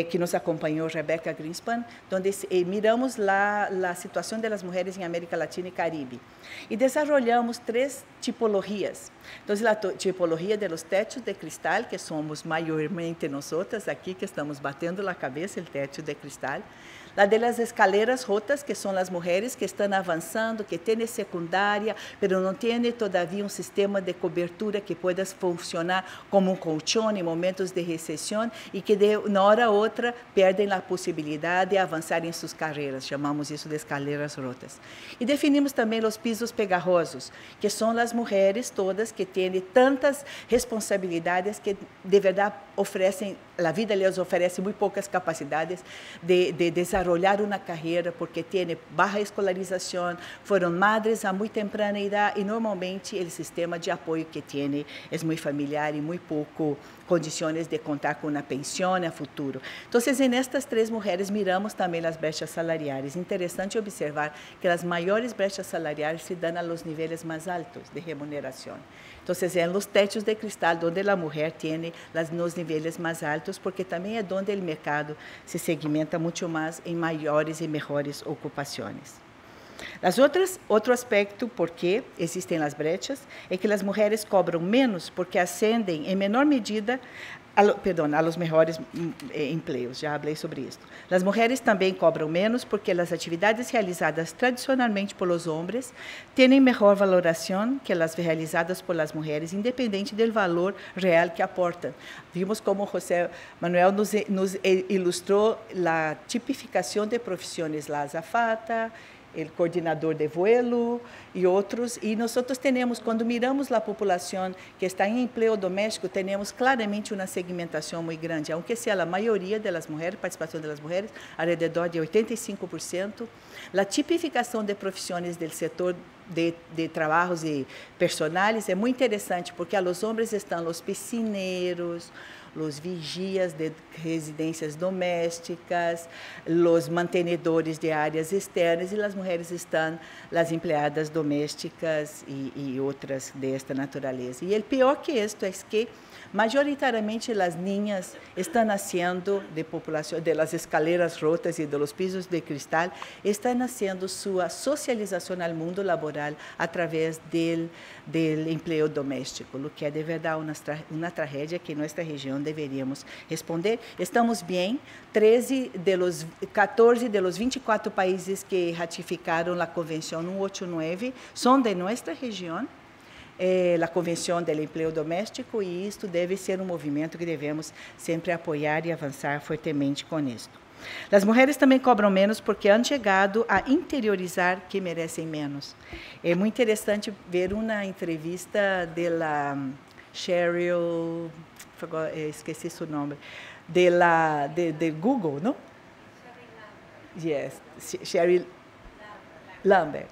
que nos acompanhou Rebecca Greenspan, onde miramos a situação das mulheres em América Latina e Caribe. E desenvolvemos 3 tipologias. Então, a tipologia de los techos de cristal, que somos maiormente nós aqui, que estamos batendo a cabeça, o techo de cristal. La de las escaleras rotas, que são as mulheres que estão avançando, que têm secundária, mas não têm todavia um sistema de cobertura que possa funcionar como um colchão em momentos de recessão e que de uma hora a outra perdem a possibilidade de avançar em suas carreiras. Chamamos isso de escaleras rotas. E definimos também os pisos pegajosos, que são as mulheres todas que têm tantas responsabilidades que de verdade oferecem, a vida lhes oferece muito poucas capacidades de desarrollar uma carreira porque têm baixa escolarização, foram madres a muito temprana idade e normalmente o sistema de apoio que têm é muito familiar e muito pouco condições de contar com uma pensão a futuro. Então, nestas 3 mulheres miramos também as brechas salariais. Interessante observar que as maiores brechas salariais se dão aos níveis mais altos de remuneração. Então, nos techos de cristal, onde a mulher tem nos níveis mais altos sindicatos, porque também é onde o mercado se segmenta muito mais em maiores e melhores ocupações. Outro aspecto por que existem as brechas é que as mulheres cobram menos porque ascendem em menor medida a los mejores empleos, já falei sobre isso. As mulheres também cobram menos porque as atividades realizadas tradicionalmente pelos homens têm melhor valoração que as realizadas por las mulheres, independente do valor real que aportam. Vimos como José Manuel nos ilustrou a tipificação de profissões, la azafata, o coordenador de vuelo e outros. E nós temos, quando miramos a população que está em emprego doméstico, temos claramente uma segmentação muito grande, aunque seja a maioria das mulheres, participação das mulheres, alrededor de 85%. A tipificação de profissões do setor de trabalhos e personais é muito interessante, porque a los homens estão os piscineiros, os vigias de residências domésticas, os mantenedores de áreas externas, e as mulheres estão as empregadas domésticas e outras desta natureza. E o pior que isto é que majoritariamente as niñas estão nascendo de população, de las escaleras rotas e de los pisos de cristal, estão nascendo sua socialização ao mundo laboral através do emprego doméstico, o que é de verdade uma tragédia que nossa região deveríamos responder. Estamos bem, 14 de los 24 países que ratificaram a Convenção 189 são de nossa região, a Convenção do Emprego Doméstico, e isto deve ser um movimento que devemos sempre apoiar e avançar fortemente com isto. As mulheres também cobram menos porque han chegado a interiorizar que merecem menos. É muito interessante ver uma entrevista da Sheryl, esqueci seu nome, de Google, não? Yes, Sheryl Lambert.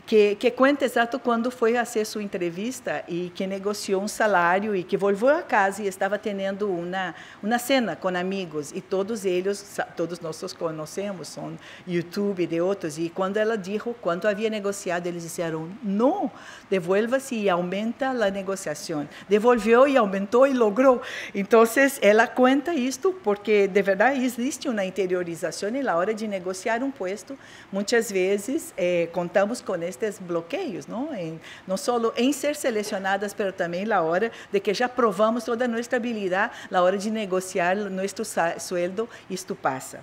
Que conta exato quando foi fazer sua entrevista e que negociou um salário e que voltou a casa e estava tendo uma cena com amigos, e todos nós os conhecemos, são YouTube e de outros, e quando ela disse quanto havia negociado, eles disseram, não, devolva-se e aumenta a negociação. Devolveu e aumentou e logrou. Então, ela conta isto porque, de verdade, existe uma interiorização e na hora de negociar um posto, muitas vezes contamos com estes bloqueios, não só em ser selecionadas, mas também na hora de que já provamos toda a nossa habilidade, na hora de negociar nosso sueldo, isto passa.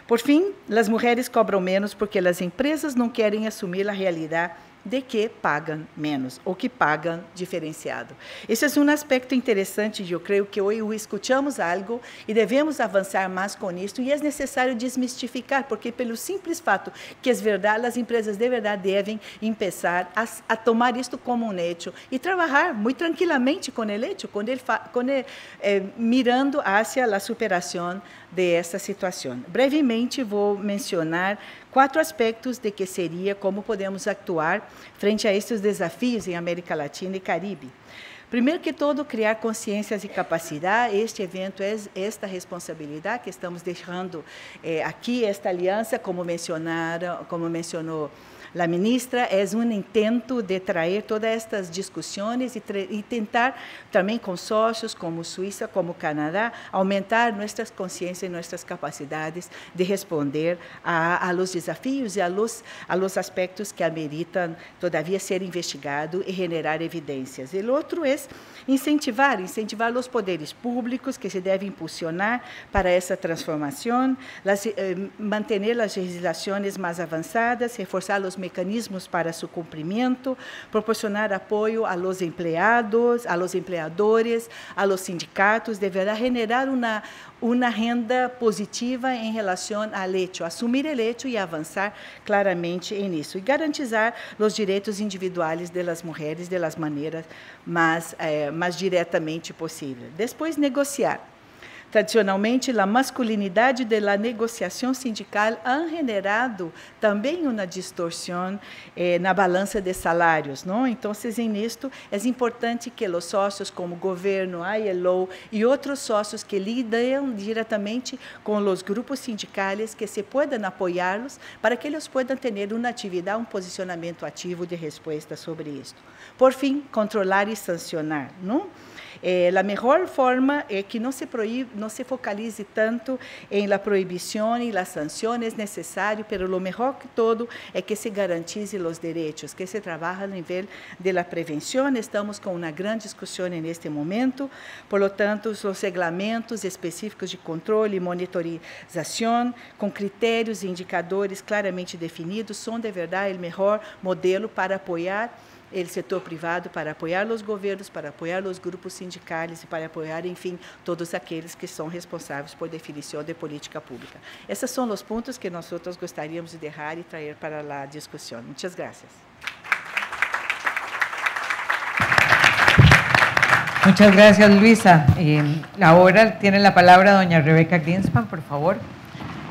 Por fim, as mulheres cobram menos porque as empresas não querem assumir a realidade de que pagam menos ou que pagam diferenciado. Esse é um aspecto interessante, eu creio que hoje escutamos algo e devemos avançar mais com isso, e é necessário desmistificar, porque pelo simples fato que é verdade, as empresas de verdade devem começar a tomar isto como um hecho e trabalhar muito tranquilamente com ele hecho, mirando hacia a superação de essa situação. Brevemente vou mencionar 4 aspectos de que seria como podemos actuar frente a estes desafios em América Latina e Caribe. Primeiro que todo, criar consciências e capacidade. Este evento é esta responsabilidade que estamos deixando aqui, esta aliança, como mencionou a ministra, é um intento de trazer todas estas discussões e tentar também com sócios como Suíça, como Canadá, aumentar nossas consciências e nossas capacidades de responder a los desafios e a los aspectos que ameritam todavia ser investigados e generar evidências. O outro é incentivar os poderes públicos que se devem impulsionar para essa transformação, manter as legislações mais avançadas, reforçar os mecanismos para seu cumprimento, proporcionar apoio a los empregados, a los empregadores, a los sindicatos, deverá generar uma renda positiva em relação ao hecho, assumir o hecho e avançar claramente nisso, e garantizar os direitos individuais das mulheres de las maneiras mais diretamente possível. Depois, negociar. Tradicionalmente, a masculinidade da negociação sindical ha generado também uma distorção na balança de salários, não? Então, nisto, é importante que os sócios, como o governo, a ILO e outros sócios que lidam diretamente com os grupos sindicais, que se possam apoiá-los para que eles possam ter uma atividade, um posicionamento ativo de resposta sobre isto. Por fim, controlar e sancionar, não? A melhor forma é que não no se focalize tanto em la proibição e las sanções necessárias, pero lo mejor que todo é que se garantize os direitos, que se trabalha a nível de la prevenção. Estamos com uma grande discussão neste momento, por lo tanto, os regulamentos específicos de controle e monitorização, com critérios e indicadores claramente definidos, são de verdade o melhor modelo para apoiar o setor privado, para apoiar os governos, para apoiar os grupos sindicais e para apoiar, enfim, todos aqueles que são responsáveis por definição de política pública. Esses são os pontos que nós gostaríamos de deixar e trazer para a discussão. Muitas graças. Muchas gracias, Luisa. Ahora tiene la palabra doña Rebeca Greenspan, por favor.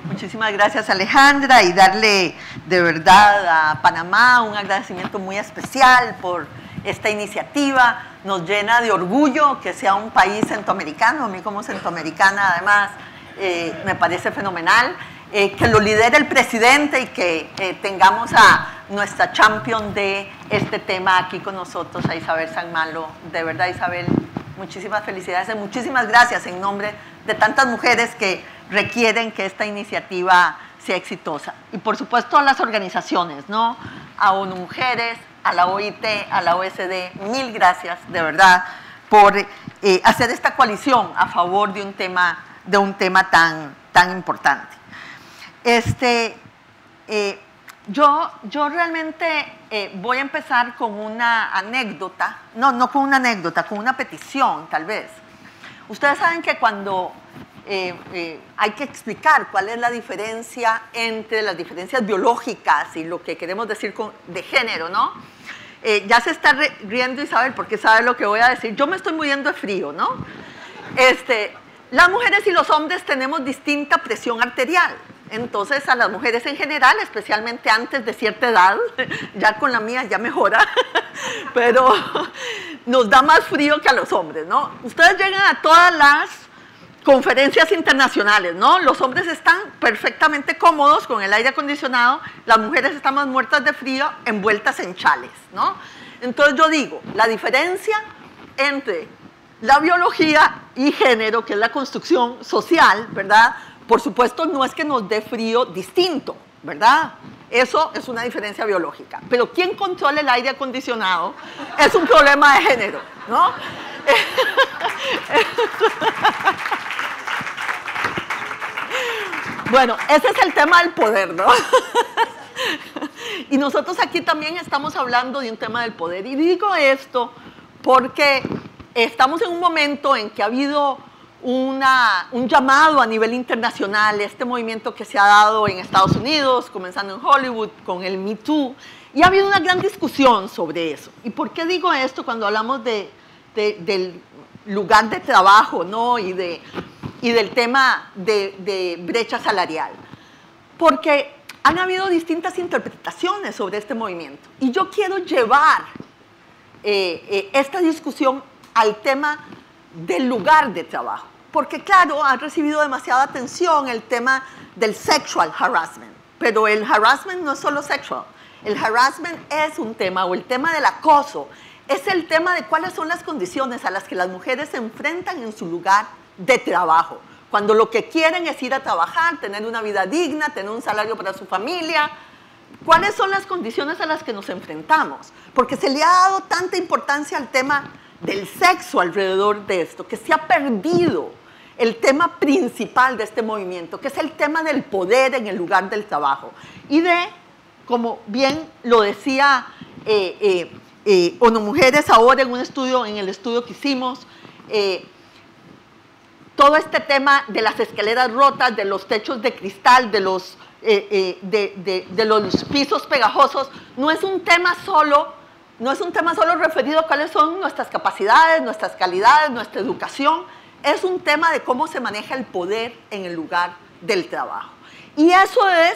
Muchísimas gracias, Alejandra, y darle de verdad a Panamá un agradecimiento muy especial por esta iniciativa. Nos llena de orgullo que sea un país centroamericano. A mí como centroamericana, además, me parece fenomenal. Que lo lidere el presidente y que tengamos a nuestra champion de este tema aquí con nosotros, a Isabel San Malo. De verdad, Isabel, muchísimas felicidades y muchísimas gracias en nombre de tantas mujeres que requieren que esta iniciativa sea exitosa. Y por supuesto a las organizaciones, ¿no? A ONU Mujeres, a la OIT, a la OSD, mil gracias de verdad por hacer esta coalición a favor de un tema tan importante. Yo realmente voy a empezar con una anécdota, no con una anécdota, con una petición tal vez. Ustedes saben que cuando hay que explicar cuál es la diferencia entre las diferencias biológicas y lo que queremos decir de género, ¿no? Ya se está riendo Isabel porque sabe lo que voy a decir. Yo me estoy muriendo de frío, ¿no? Las mujeres y los hombres tenemos distinta presión arterial. Entonces, a las mujeres en general, especialmente antes de cierta edad, ya con la mía ya mejora, pero nos da más frío que a los hombres, ¿no? Ustedes llegan a todas las conferencias internacionales, ¿no? Los hombres están perfectamente cómodos con el aire acondicionado, las mujeres están más muertas de frío, envueltas en chales, ¿no? Entonces yo digo, la diferencia entre la biología y género, que es la construcción social, ¿verdad? Por supuesto, no es que nos dé frío distinto, ¿verdad? Eso es una diferencia biológica. Pero ¿quién controla el aire acondicionado? Es un problema de género, ¿no? Bueno, ese es el tema del poder, ¿no? Y nosotros aquí también estamos hablando de un tema del poder. Y digo esto porque estamos en un momento en que ha habido un llamado a nivel internacional, este movimiento que se ha dado en Estados Unidos, comenzando en Hollywood, con el Me Too, y ha habido una gran discusión sobre eso. ¿Y por qué digo esto cuando hablamos del lugar de trabajo, ¿no? y del tema de brecha salarial? Porque han habido distintas interpretaciones sobre este movimiento, y yo quiero llevar esta discusión al tema del lugar de trabajo. Porque claro, ha recibido demasiada atención el tema del sexual harassment, pero el harassment no es solo sexual, el harassment es un tema, o el tema del acoso, es el tema de cuáles son las condiciones a las que las mujeres se enfrentan en su lugar de trabajo, cuando lo que quieren es ir a trabajar, tener una vida digna, tener un salario para su familia. ¿Cuáles son las condiciones a las que nos enfrentamos? Porque se le ha dado tanta importancia al tema del sexo alrededor de esto, que se ha perdido el tema principal de este movimiento, que es el tema del poder en el lugar del trabajo. Y como bien lo decía ONU Mujeres ahora en el estudio que hicimos, todo este tema de las escaleras rotas, de los techos de cristal, de los pisos pegajosos, no es un tema solo referido a cuáles son nuestras capacidades, nuestras calidades, nuestra educación. Es un tema de cómo se maneja el poder en el lugar del trabajo. Y eso es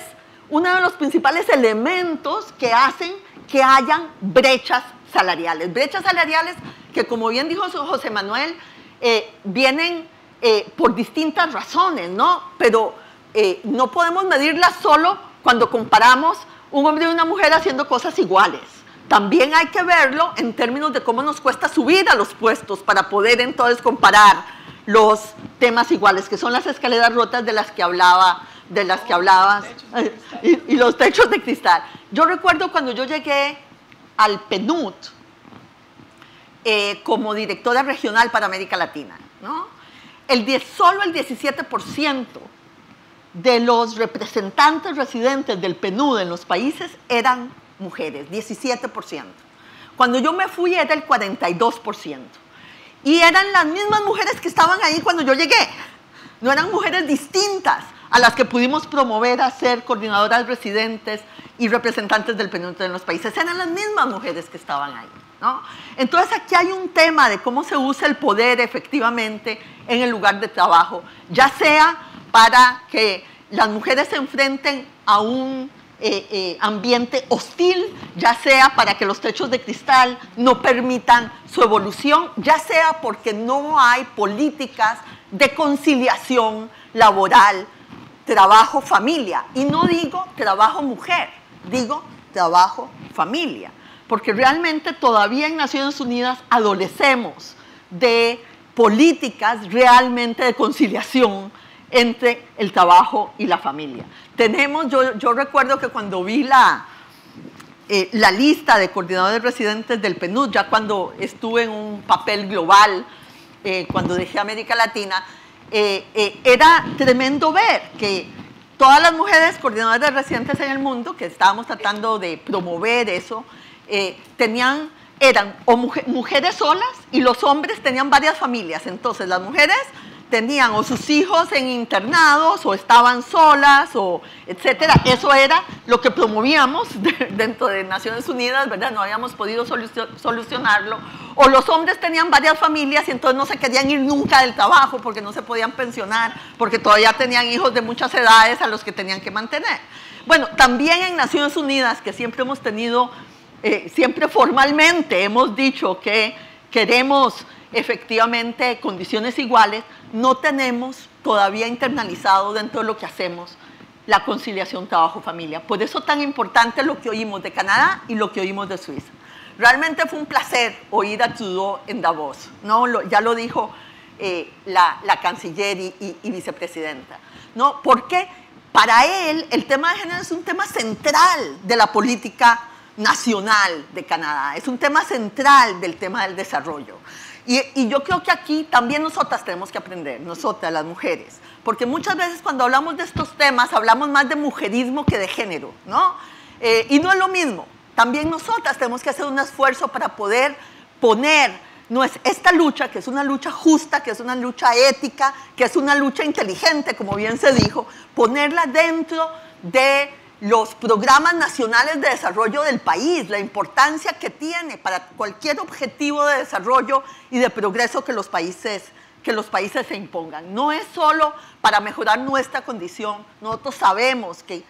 uno de los principales elementos que hacen que hayan brechas salariales. Brechas salariales que, como bien dijo José Manuel, vienen por distintas razones, ¿no? Pero no podemos medirlas solo cuando comparamos un hombre y una mujer haciendo cosas iguales. También hay que verlo en términos de cómo nos cuesta subir a los puestos para poder entonces comparar los temas iguales, que son las escaleras rotas de las que hablabas, y los techos de cristal. Yo recuerdo cuando yo llegué al PNUD como directora regional para América Latina, ¿no? Solo el 17% de los representantes residentes del PNUD en los países eran mujeres, 17%. Cuando yo me fui era el 42%. Y eran las mismas mujeres que estaban ahí cuando yo llegué. No eran mujeres distintas a las que pudimos promover a ser coordinadoras residentes y representantes del PNUD en los países. Eran las mismas mujeres que estaban ahí, ¿no? Entonces aquí hay un tema de cómo se usa el poder efectivamente en el lugar de trabajo, ya sea para que las mujeres se enfrenten a un ambiente hostil, ya sea para que los techos de cristal no permitan su evolución, ya sea porque no hay políticas de conciliación laboral, trabajo, familia. Y no digo trabajo mujer, digo trabajo familia, porque realmente todavía en Naciones Unidas adolecemos de políticas realmente de conciliación entre el trabajo y la familia. Yo recuerdo que cuando vi la lista de coordinadores residentes del PNUD, ya cuando estuve en un papel global, cuando dejé América Latina, era tremendo ver que todas las mujeres coordinadoras residentes en el mundo, que estábamos tratando de promover eso, eran o mujeres solas y los hombres tenían varias familias. Entonces las mujeres tenían o sus hijos en internados o estaban solas o etcétera. Eso era lo que promovíamos dentro de Naciones Unidas, ¿verdad? No habíamos podido solucionarlo. O los hombres tenían varias familias y entonces no se querían ir nunca del trabajo porque no se podían pensionar, porque todavía tenían hijos de muchas edades a los que tenían que mantener. Bueno, también en Naciones Unidas, que siempre hemos tenido, siempre formalmente hemos dicho que queremos efectivamente condiciones iguales, no tenemos todavía internalizado dentro de lo que hacemos la conciliación trabajo-familia. Por eso tan importante lo que oímos de Canadá y lo que oímos de Suiza. Realmente fue un placer oír a Trudeau en Davos, ¿no? Ya lo dijo la canciller y vicepresidenta, ¿no? Porque para él el tema de género es un tema central de la política nacional de Canadá, es un tema central del tema del desarrollo. Y yo creo que aquí también nosotras tenemos que aprender, nosotras las mujeres, porque muchas veces cuando hablamos de estos temas hablamos más de mujerismo que de género, ¿no? Y no es lo mismo. También nosotras tenemos que hacer un esfuerzo para poder poner esta lucha, que es una lucha justa, que es una lucha ética, que es una lucha inteligente, como bien se dijo, ponerla dentro de los programas nacionales de desarrollo del país, la importancia que tiene para cualquier objetivo de desarrollo y de progreso que los países se impongan. No es solo para mejorar nuestra condición, nosotros sabemos que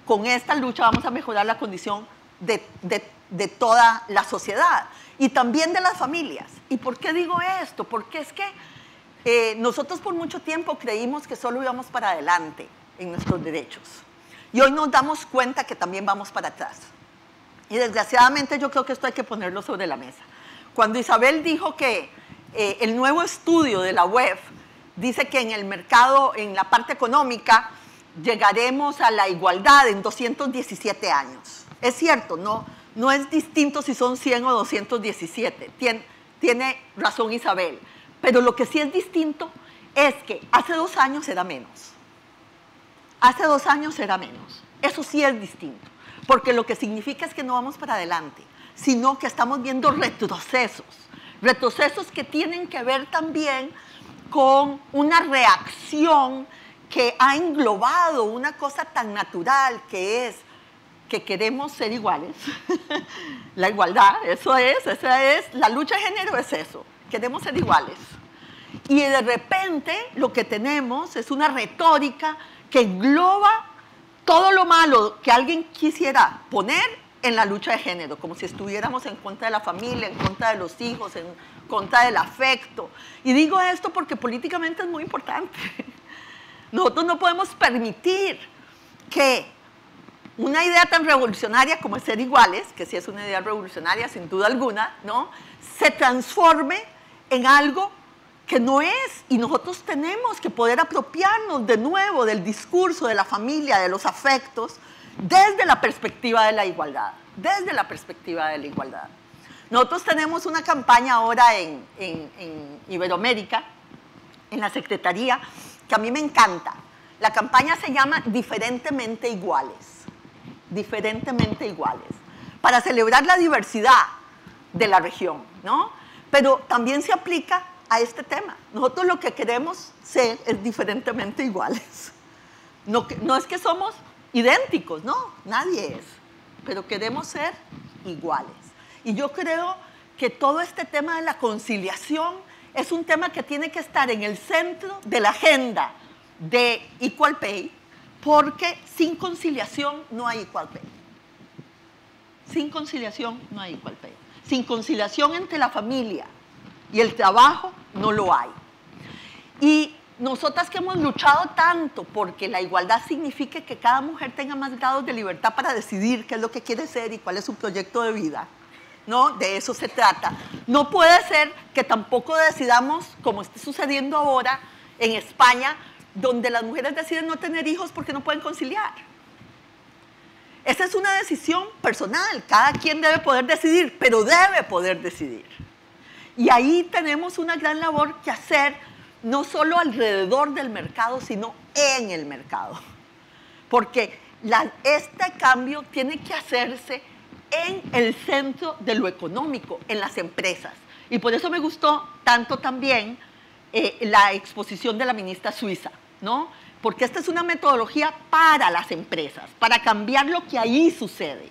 con esta lucha vamos a mejorar la condición de toda la sociedad y también de las familias. ¿Y por qué digo esto? Porque es que nosotros por mucho tiempo creímos que solo íbamos para adelante en nuestros derechos. Y hoy nos damos cuenta que también vamos para atrás. Y desgraciadamente yo creo que esto hay que ponerlo sobre la mesa. Cuando Isabel dijo que el nuevo estudio de la UEF dice que en el mercado, en la parte económica, llegaremos a la igualdad en 217 años. Es cierto, no es distinto si son 100 o 217. Tiene razón Isabel. Pero lo que sí es distinto es que hace 2 años era menos. Hace 2 años era menos. Eso sí es distinto, porque lo que significa es que no vamos para adelante, sino que estamos viendo retrocesos que tienen que ver también con una reacción que ha englobado una cosa tan natural que es que queremos ser iguales. La igualdad, esa es, la lucha de género es eso, queremos ser iguales. Y de repente lo que tenemos es una retórica que engloba todo lo malo que alguien quisiera poner en la lucha de género, como si estuviéramos en contra de la familia, en contra de los hijos, en contra del afecto. Y digo esto porque políticamente es muy importante. Nosotros no podemos permitir que una idea tan revolucionaria como es ser iguales, que sí es una idea revolucionaria sin duda alguna, ¿no?, se transforme en algo que no es, y nosotros tenemos que poder apropiarnos de nuevo del discurso de la familia, de los afectos, desde la perspectiva de la igualdad, desde la perspectiva de la igualdad. Nosotros tenemos una campaña ahora en Iberoamérica, en la Secretaría, que a mí me encanta. La campaña se llama Diferentemente Iguales, Diferentemente Iguales, para celebrar la diversidad de la región, ¿no? Pero también se aplica a este tema. Nosotros lo que queremos ser es diferentemente iguales. No es que somos idénticos, no, nadie es, pero queremos ser iguales. Y yo creo que todo este tema de la conciliación es un tema que tiene que estar en el centro de la agenda de Equal Pay, porque sin conciliación no hay Equal Pay. Sin conciliación no hay Equal Pay. Sin conciliación entre la familia y el trabajo no lo hay. Y nosotras que hemos luchado tanto porque la igualdad signifique que cada mujer tenga más grados de libertad para decidir qué es lo que quiere ser y cuál es su proyecto de vida, ¿no? De eso se trata. No puede ser que tampoco decidamos, como está sucediendo ahora en España, donde las mujeres deciden no tener hijos porque no pueden conciliar. Esa es una decisión personal, cada quien debe poder decidir, pero debe poder decidir. Y ahí tenemos una gran labor que hacer, no solo alrededor del mercado, sino en el mercado. Porque este cambio tiene que hacerse en el centro de lo económico, en las empresas. Y por eso me gustó tanto también la exposición de la ministra suiza, ¿no? Porque esta es una metodología para las empresas, para cambiar lo que ahí sucede.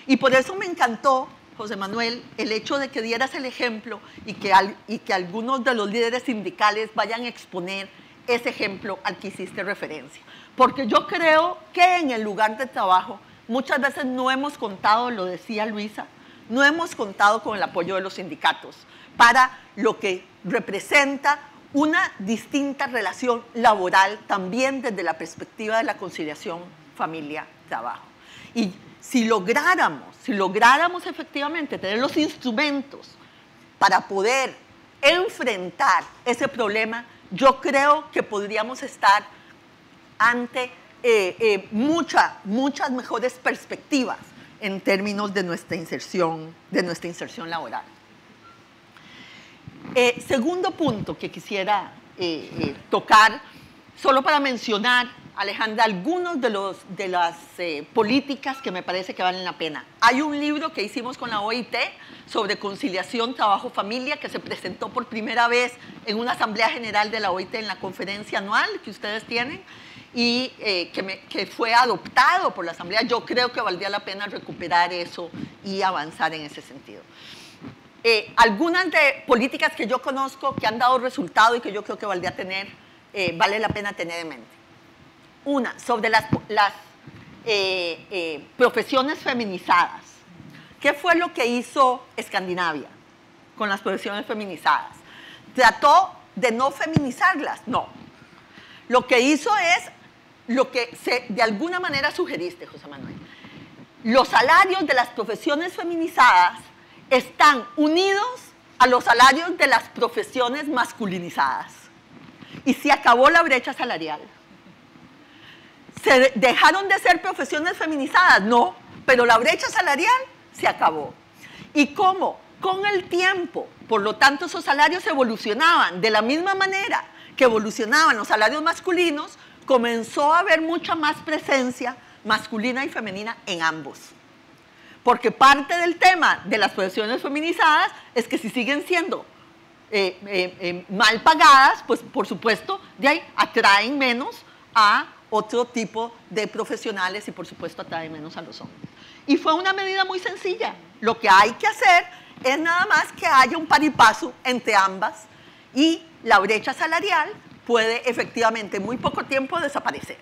Y por eso me encantó, José Manuel, el hecho de que dieras el ejemplo y que algunos de los líderes sindicales vayan a exponer ese ejemplo al que hiciste referencia. Porque yo creo que en el lugar de trabajo muchas veces no hemos contado, lo decía Luisa, no hemos contado con el apoyo de los sindicatos para lo que representa una distinta relación laboral también desde la perspectiva de la conciliación familia-trabajo. Y si lográramos efectivamente tener los instrumentos para poder enfrentar ese problema, yo creo que podríamos estar ante muchas mejores perspectivas en términos de nuestra inserción laboral. Segundo punto que quisiera tocar, solo para mencionar, Alejandra, algunos de las políticas que me parece que valen la pena. Hay un libro que hicimos con la OIT sobre conciliación, trabajo, familia, que se presentó por primera vez en una asamblea general de la OIT en la conferencia anual que ustedes tienen y que fue adoptado por la asamblea. Yo creo que valdría la pena recuperar eso y avanzar en ese sentido. Algunas de políticas que yo conozco que han dado resultado y que yo creo que vale la pena tener en mente. Una, sobre las profesiones feminizadas. ¿Qué fue lo que hizo Escandinavia con las profesiones feminizadas? ¿Trató de no feminizarlas? No. Lo que hizo es lo que de alguna manera sugeriste, José Manuel. Los salarios de las profesiones feminizadas están unidos a los salarios de las profesiones masculinizadas. Y se acabó la brecha salarial. ¿Se dejaron de ser profesiones feminizadas? No, pero la brecha salarial se acabó. ¿Y cómo? Con el tiempo. Por lo tanto, esos salarios evolucionaban de la misma manera que evolucionaban los salarios masculinos, comenzó a haber mucha más presencia masculina y femenina en ambos. Porque parte del tema de las profesiones feminizadas es que si siguen siendo mal pagadas, pues por supuesto de ahí atraen menos a otro tipo de profesionales y por supuesto atraen menos a los hombres. Y fue una medida muy sencilla. Lo que hay que hacer es nada más que haya un par y paso entre ambas y la brecha salarial puede efectivamente en muy poco tiempo desaparecer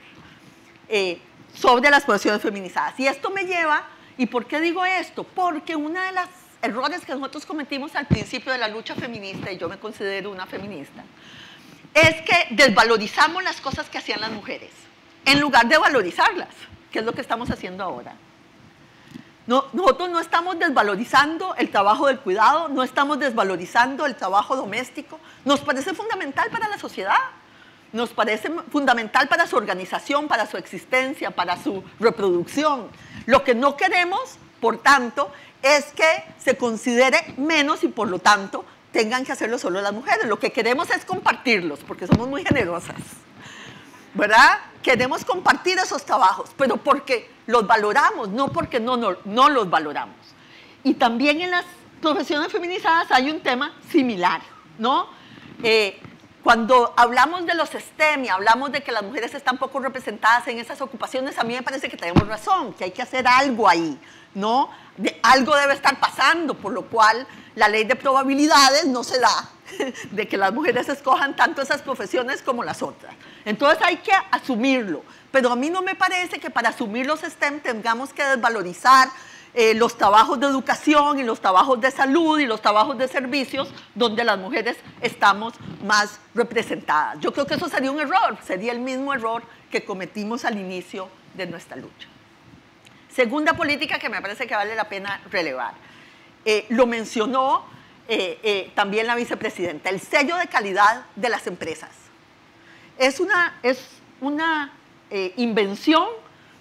sobre las profesiones feminizadas. Y esto me lleva, ¿y por qué digo esto? Porque uno de los errores que nosotros cometimos al principio de la lucha feminista, y yo me considero una feminista, es que desvalorizamos las cosas que hacían las mujeres, en lugar de valorizarlas, que es lo que estamos haciendo ahora. Nosotros no estamos desvalorizando el trabajo del cuidado, no estamos desvalorizando el trabajo doméstico. Nos parece fundamental para la sociedad, nos parece fundamental para su organización, para su existencia, para su reproducción. Lo que no queremos, por tanto, es que se considere menos y por lo tanto tengan que hacerlo solo las mujeres. Lo que queremos es compartirlos, porque somos muy generosas, ¿verdad? Queremos compartir esos trabajos, pero porque los valoramos, no porque no los valoramos. Y también en las profesiones feminizadas hay un tema similar, ¿no? Cuando hablamos de los STEM y hablamos de que las mujeres están poco representadas en esas ocupaciones, a mí me parece que tenemos razón, que hay que hacer algo ahí, ¿no? Algo debe estar pasando, por lo cual la ley de probabilidades no se da de que las mujeres escojan tanto esas profesiones como las otras. Entonces hay que asumirlo, pero a mí no me parece que para asumir los STEM tengamos que desvalorizar los trabajos de educación y los trabajos de salud y los trabajos de servicios donde las mujeres estamos más representadas. Yo creo que eso sería un error, sería el mismo error que cometimos al inicio de nuestra lucha. Segunda política que me parece que vale la pena relevar. Lo mencionó también la vicepresidenta, el sello de calidad de las empresas. Es una invención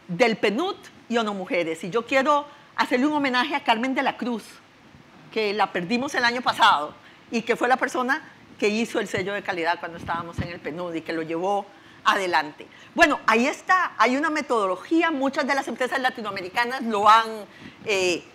del PNUD y ONU Mujeres. Y yo quiero hacerle un homenaje a Carmen de la Cruz, que la perdimos el año pasado y que fue la persona que hizo el sello de calidad cuando estábamos en el PNUD y que lo llevó adelante. Bueno, ahí está, hay una metodología, muchas de las empresas latinoamericanas lo han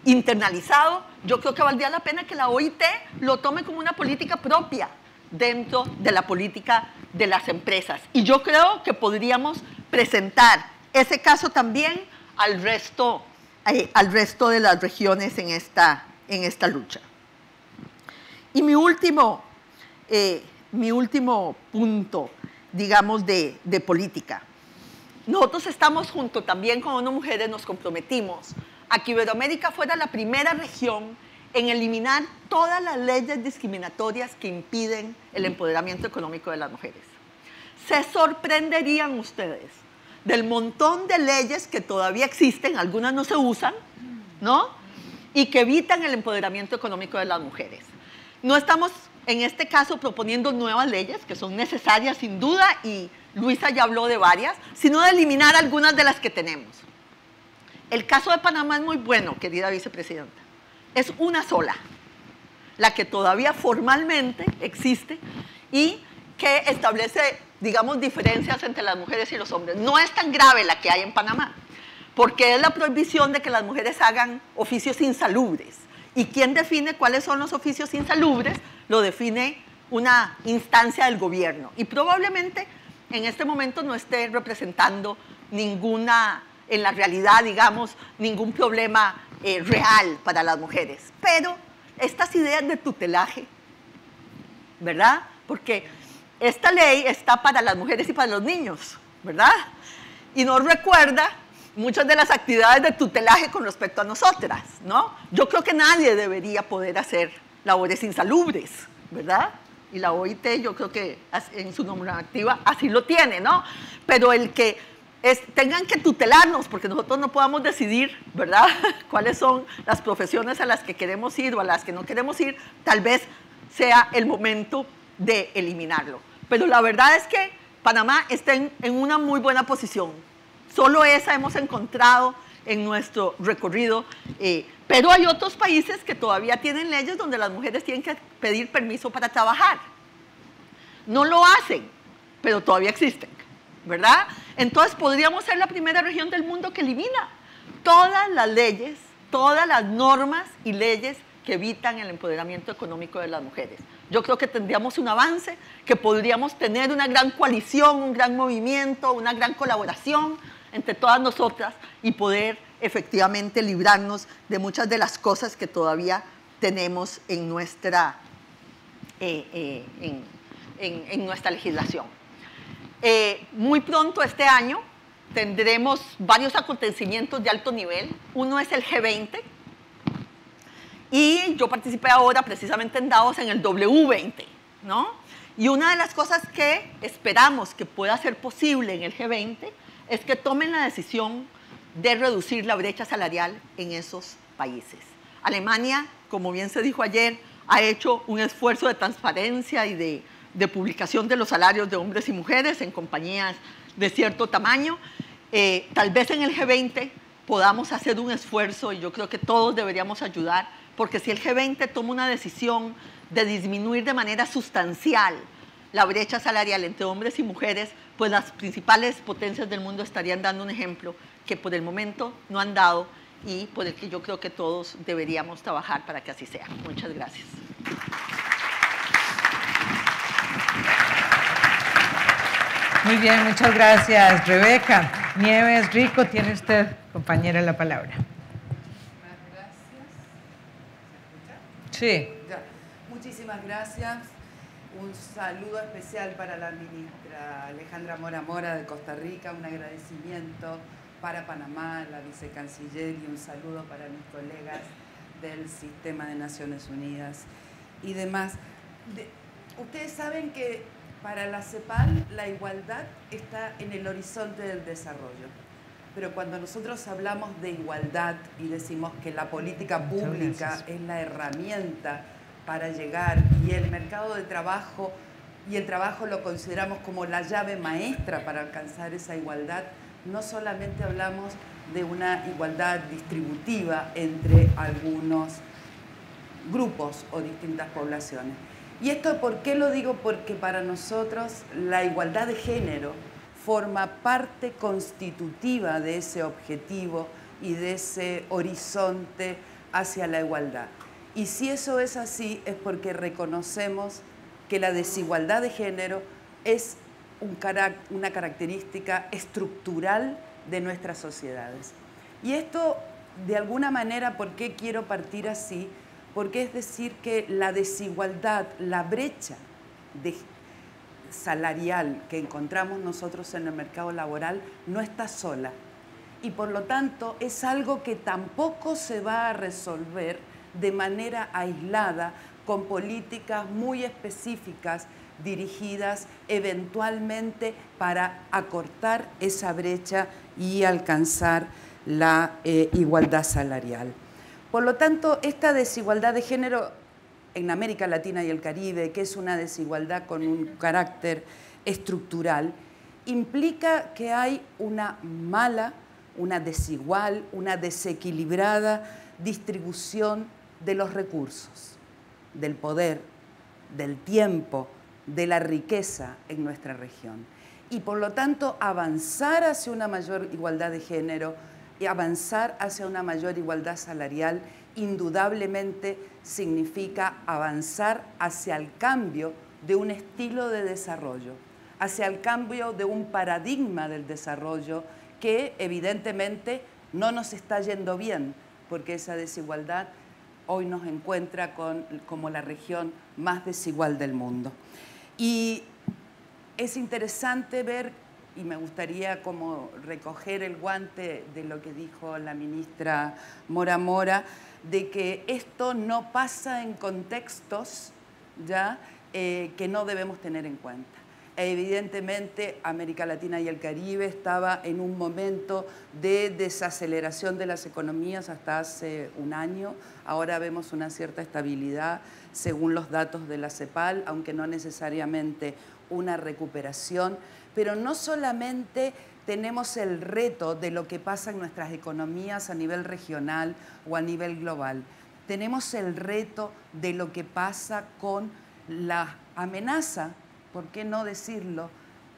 internalizado. Yo creo que valdría la pena que la OIT lo tome como una política propia dentro de la política de las empresas. Y yo creo que podríamos presentar ese caso también al resto de las regiones en esta lucha. Y mi último punto, digamos, de política. Nosotros estamos junto también con ONU Mujeres, nos comprometimos a que Iberoamérica fuera la primera región en eliminar todas las leyes discriminatorias que impiden el empoderamiento económico de las mujeres. Se sorprenderían ustedes del montón de leyes que todavía existen, algunas no se usan, ¿no? Y que evitan el empoderamiento económico de las mujeres. No estamos, en este caso, proponiendo nuevas leyes, que son necesarias sin duda, y Luisa ya habló de varias, sino de eliminar algunas de las que tenemos. El caso de Panamá es muy bueno, querida vicepresidenta. Es una sola, la que todavía formalmente existe y que establece, digamos, diferencias entre las mujeres y los hombres. No es tan grave la que hay en Panamá, porque es la prohibición de que las mujeres hagan oficios insalubres. ¿Y quién define cuáles son los oficios insalubres? Lo define una instancia del gobierno. Y probablemente en este momento no esté representando ninguna, en la realidad, digamos, ningún problema real para las mujeres. Pero estas ideas de tutelaje, ¿verdad? Porque esta ley está para las mujeres y para los niños, ¿verdad? Y nos recuerda muchas de las actividades de tutelaje con respecto a nosotras, ¿no? Yo creo que nadie debería poder hacer labores insalubres, ¿verdad? Y la OIT yo creo que en su normativa así lo tiene, ¿no? Pero el que tengan que tutelarnos, porque nosotros no podamos decidir, ¿verdad?, cuáles son las profesiones a las que queremos ir o a las que no queremos ir, tal vez sea el momento de eliminarlo. Pero la verdad es que Panamá está en una muy buena posición. Solo esa hemos encontrado en nuestro recorrido, pero hay otros países que todavía tienen leyes donde las mujeres tienen que pedir permiso para trabajar. No lo hacen, pero todavía existen, ¿verdad? Entonces podríamos ser la primera región del mundo que elimina todas las leyes, todas las normas y leyes que evitan el empoderamiento económico de las mujeres. Yo creo que tendríamos un avance, que podríamos tener una gran coalición, un gran movimiento, una gran colaboración entre todas nosotras y poder efectivamente librarnos de muchas de las cosas que todavía tenemos en nuestra legislación. Muy pronto este año tendremos varios acontecimientos de alto nivel. Uno es el G20 y yo participé ahora precisamente en Davos en el W20, ¿no? Y una de las cosas que esperamos que pueda ser posible en el G20 es que tomen la decisión de reducir la brecha salarial en esos países. Alemania, como bien se dijo ayer, ha hecho un esfuerzo de transparencia y de publicación de los salarios de hombres y mujeres en compañías de cierto tamaño. Tal vez en el G20 podamos hacer un esfuerzo, y yo creo que todos deberíamos ayudar, porque si el G20 toma una decisión de disminuir de manera sustancial la brecha salarial entre hombres y mujeres, pues las principales potencias del mundo estarían dando un ejemplo que por el momento no han dado y por el que yo creo que todos deberíamos trabajar para que así sea. Muchas gracias. Muy bien, muchas gracias, Rebeca. Nieves Rico, tiene usted, compañera, la palabra. Gracias. Sí. Ya. Muchísimas gracias. Un saludo especial para la ministra Alejandra Mora Mora de Costa Rica, un agradecimiento para Panamá, la vicecanciller, y un saludo para mis colegas del Sistema de Naciones Unidas y demás. Ustedes saben que para la CEPAL la igualdad está en el horizonte del desarrollo, pero cuando nosotros hablamos de igualdad y decimos que la política pública es la herramienta para llegar, y el mercado de trabajo y el trabajo lo consideramos como la llave maestra para alcanzar esa igualdad, no solamente hablamos de una igualdad distributiva entre algunos grupos o distintas poblaciones. ¿Y esto por qué lo digo? Porque para nosotros la igualdad de género forma parte constitutiva de ese objetivo y de ese horizonte hacia la igualdad. Y si eso es así, es porque reconocemos que la desigualdad de género es una característica estructural de nuestras sociedades. Y esto, de alguna manera, ¿por qué quiero partir así? Porque es decir que la desigualdad, la brecha salarial que encontramos nosotros en el mercado laboral no está sola. Y por lo tanto es algo que tampoco se va a resolver de manera aislada con políticas muy específicas dirigidas eventualmente para acortar esa brecha y alcanzar la igualdad salarial. Por lo tanto, esta desigualdad de género en América Latina y el Caribe, que es una desigualdad con un carácter estructural, implica que hay una mala, una desigual, una desequilibrada distribución de los recursos, del poder, del tiempo, de la riqueza en nuestra región. Y por lo tanto, avanzar hacia una mayor igualdad de género y avanzar hacia una mayor igualdad salarial indudablemente significa avanzar hacia el cambio de un estilo de desarrollo, hacia el cambio de un paradigma del desarrollo que evidentemente no nos está yendo bien, porque esa desigualdad hoy nos encuentra como la región más desigual del mundo. Y es interesante ver, y me gustaría como recoger el guante de lo que dijo la ministra Mora Mora, de que esto no pasa en contextos ya que no debemos tener en cuenta. Evidentemente, América Latina y el Caribe estaba en un momento de desaceleración de las economías hasta hace un año. Ahora vemos una cierta estabilidad según los datos de la CEPAL, aunque no necesariamente una recuperación. Pero no solamente tenemos el reto de lo que pasa en nuestras economías a nivel regional o a nivel global. Tenemos el reto de lo que pasa con la amenaza, ¿por qué no decirlo,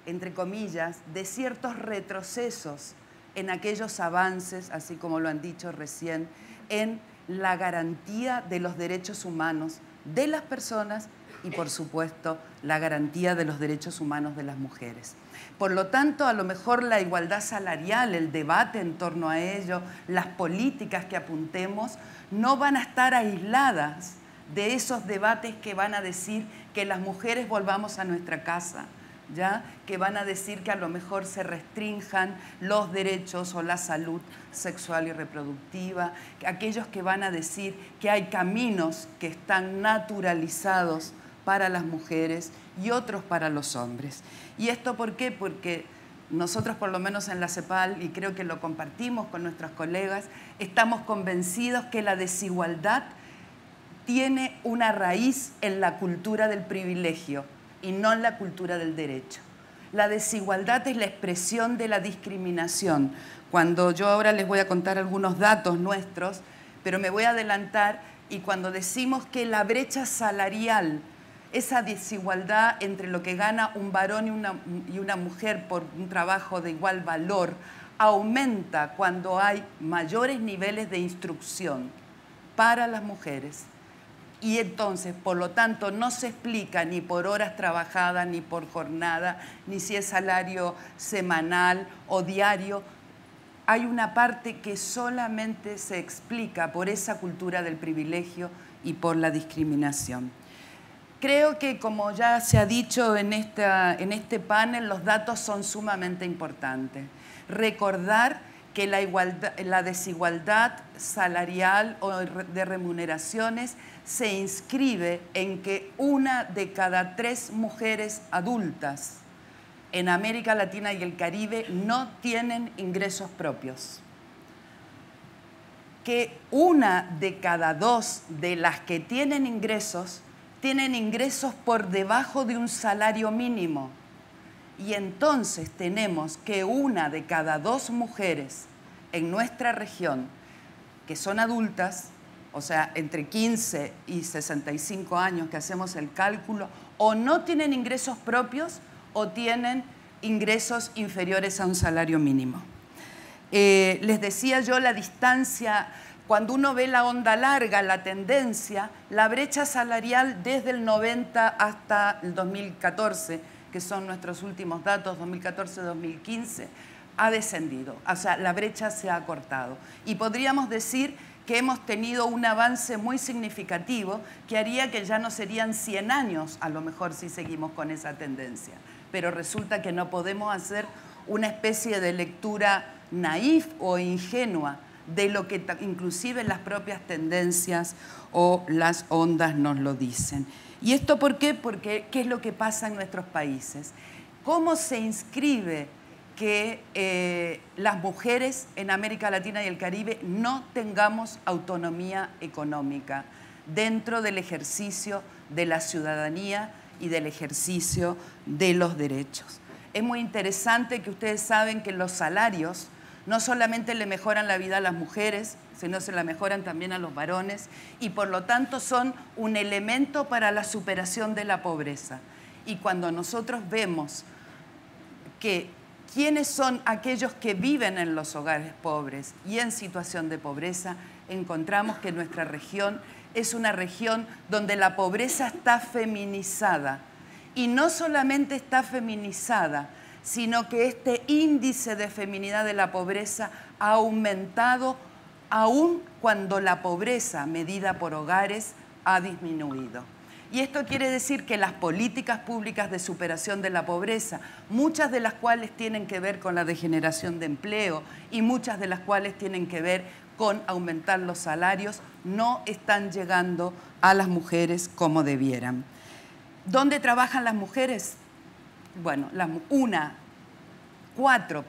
entre comillas, de ciertos retrocesos en aquellos avances, así como lo han dicho recién, en la garantía de los derechos humanos de las personas y, por supuesto, la garantía de los derechos humanos de las mujeres. Por lo tanto, a lo mejor la igualdad salarial, el debate en torno a ello, las políticas que apuntemos, no van a estar aisladas de esos debates que van a decir que las mujeres volvamos a nuestra casa, ¿ya? Que van a decir que a lo mejor se restrinjan los derechos o la salud sexual y reproductiva, aquellos que van a decir que hay caminos que están naturalizados para las mujeres y otros para los hombres. ¿Y esto por qué? Porque nosotros por lo menos en la CEPAL, y creo que lo compartimos con nuestros colegas, estamos convencidos que la desigualdad tiene una raíz en la cultura del privilegio y no en la cultura del derecho. La desigualdad es la expresión de la discriminación. Cuando yo ahora les voy a contar algunos datos nuestros, pero me voy a adelantar, y cuando decimos que la brecha salarial, esa desigualdad entre lo que gana un varón y una mujer por un trabajo de igual valor, aumenta cuando hay mayores niveles de instrucción para las mujeres. Y entonces, por lo tanto, no se explica ni por horas trabajadas, ni por jornada, ni si es salario semanal o diario. Hay una parte que solamente se explica por esa cultura del privilegio y por la discriminación. Creo que, como ya se ha dicho en este panel, los datos son sumamente importantes. Recordar que la desigualdad salarial o de remuneraciones se inscribe en que 1 de cada 3 mujeres adultas en América Latina y el Caribe no tienen ingresos propios. Que 1 de cada 2 de las que tienen ingresos por debajo de un salario mínimo. Y entonces tenemos que 1 de cada 2 mujeres en nuestra región que son adultas, o sea, entre 15 y 65 años que hacemos el cálculo, o no tienen ingresos propios o tienen ingresos inferiores a un salario mínimo. Les decía yo la distancia, cuando uno ve la onda larga, la tendencia, la brecha salarial desde el 90 hasta el 2014, que son nuestros últimos datos, 2014-2015, ha descendido. O sea, la brecha se ha acortado. Y podríamos decir que hemos tenido un avance muy significativo que haría que ya no serían 100 años, a lo mejor si seguimos con esa tendencia. Pero resulta que no podemos hacer una especie de lectura naif o ingenua de lo que inclusive las propias tendencias o las ondas nos lo dicen. ¿Y esto por qué? Porque ¿qué es lo que pasa en nuestros países? ¿Cómo se inscribe que las mujeres en América Latina y el Caribe no tengamos autonomía económica dentro del ejercicio de la ciudadanía y del ejercicio de los derechos? Es muy interesante que ustedes saben que los salarios no solamente le mejoran la vida a las mujeres, sino se la mejoran también a los varones y por lo tanto son un elemento para la superación de la pobreza. Y cuando nosotros vemos que quiénes son aquellos que viven en los hogares pobres y en situación de pobreza, encontramos que nuestra región es una región donde la pobreza está feminizada. Y no solamente está feminizada, sino que este índice de feminidad de la pobreza ha aumentado aún cuando la pobreza medida por hogares ha disminuido. Y esto quiere decir que las políticas públicas de superación de la pobreza, muchas de las cuales tienen que ver con la degeneración de empleo y muchas de las cuales tienen que ver con aumentar los salarios, no están llegando a las mujeres como debieran. ¿Dónde trabajan las mujeres? Bueno, 4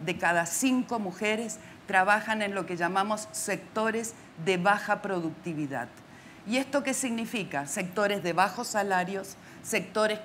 de cada 5 mujeres trabajan en lo que llamamos sectores de baja productividad. ¿Y esto qué significa? Sectores de bajos salarios, sectores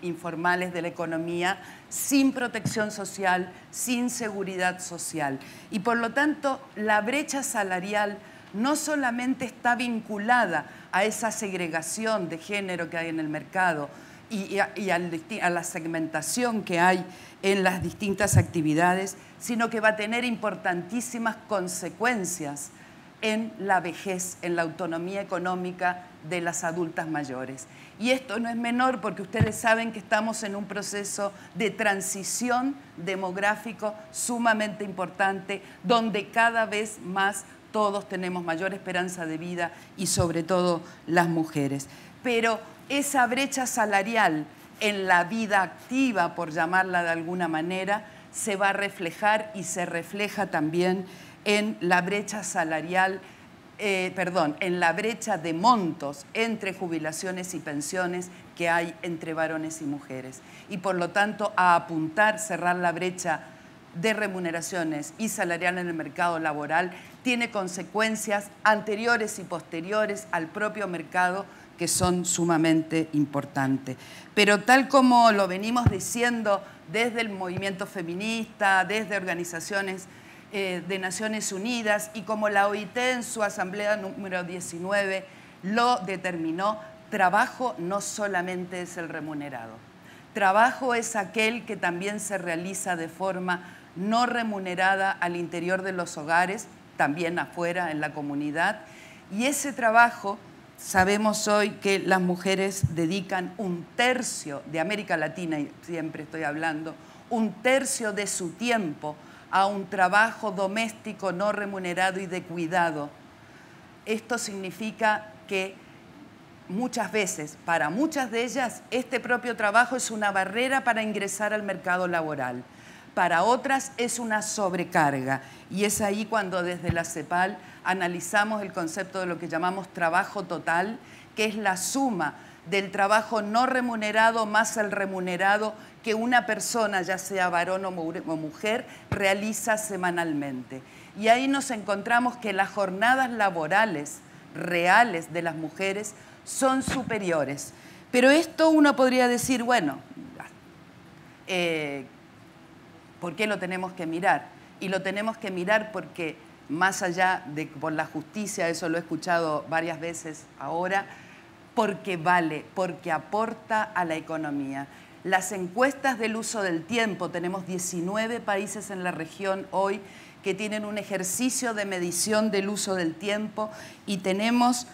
informales de la economía, sin protección social, sin seguridad social. Y por lo tanto, la brecha salarial no solamente está vinculada a esa segregación de género que hay en el mercado y a la segmentación que hay en las distintas actividades, sino que va a tener importantísimas consecuencias en la vejez, en la autonomía económica de las adultas mayores. Y esto no es menor porque ustedes saben que estamos en un proceso de transición demográfico sumamente importante, donde cada vez más todos tenemos mayor esperanza de vida y sobre todo las mujeres. Pero esa brecha salarial en la vida activa, por llamarla de alguna manera, se va a reflejar y se refleja también en la brecha salarial, en la brecha de montos entre jubilaciones y pensiones que hay entre varones y mujeres. Y por lo tanto, a apuntar, cerrar la brecha de remuneraciones y salarial en el mercado laboral tiene consecuencias anteriores y posteriores al propio mercado que son sumamente importantes. Pero tal como lo venimos diciendo desde el movimiento feminista, desde organizaciones de Naciones Unidas y como la OIT en su asamblea número 19 lo determinó, trabajo no solamente es el remunerado. Trabajo es aquel que también se realiza de forma no remunerada al interior de los hogares, también afuera en la comunidad. Y ese trabajo, sabemos hoy que las mujeres dedican 1/3 de América Latina, y siempre estoy hablando, 1/3 de su tiempo a un trabajo doméstico no remunerado y de cuidado. Esto significa que muchas veces, para muchas de ellas, este propio trabajo es una barrera para ingresar al mercado laboral. Para otras es una sobrecarga. Y es ahí cuando desde la CEPAL analizamos el concepto de lo que llamamos trabajo total, que es la suma del trabajo no remunerado más el remunerado que una persona, ya sea varón o mujer, realiza semanalmente. Y ahí nos encontramos que las jornadas laborales reales de las mujeres son superiores. Pero esto uno podría decir, bueno, ¿por qué lo tenemos que mirar? Y lo tenemos que mirar porque más allá de por la justicia, eso lo he escuchado varias veces ahora, porque vale, porque aporta a la economía. Las encuestas del uso del tiempo, tenemos 19 países en la región hoy que tienen un ejercicio de medición del uso del tiempo y tenemos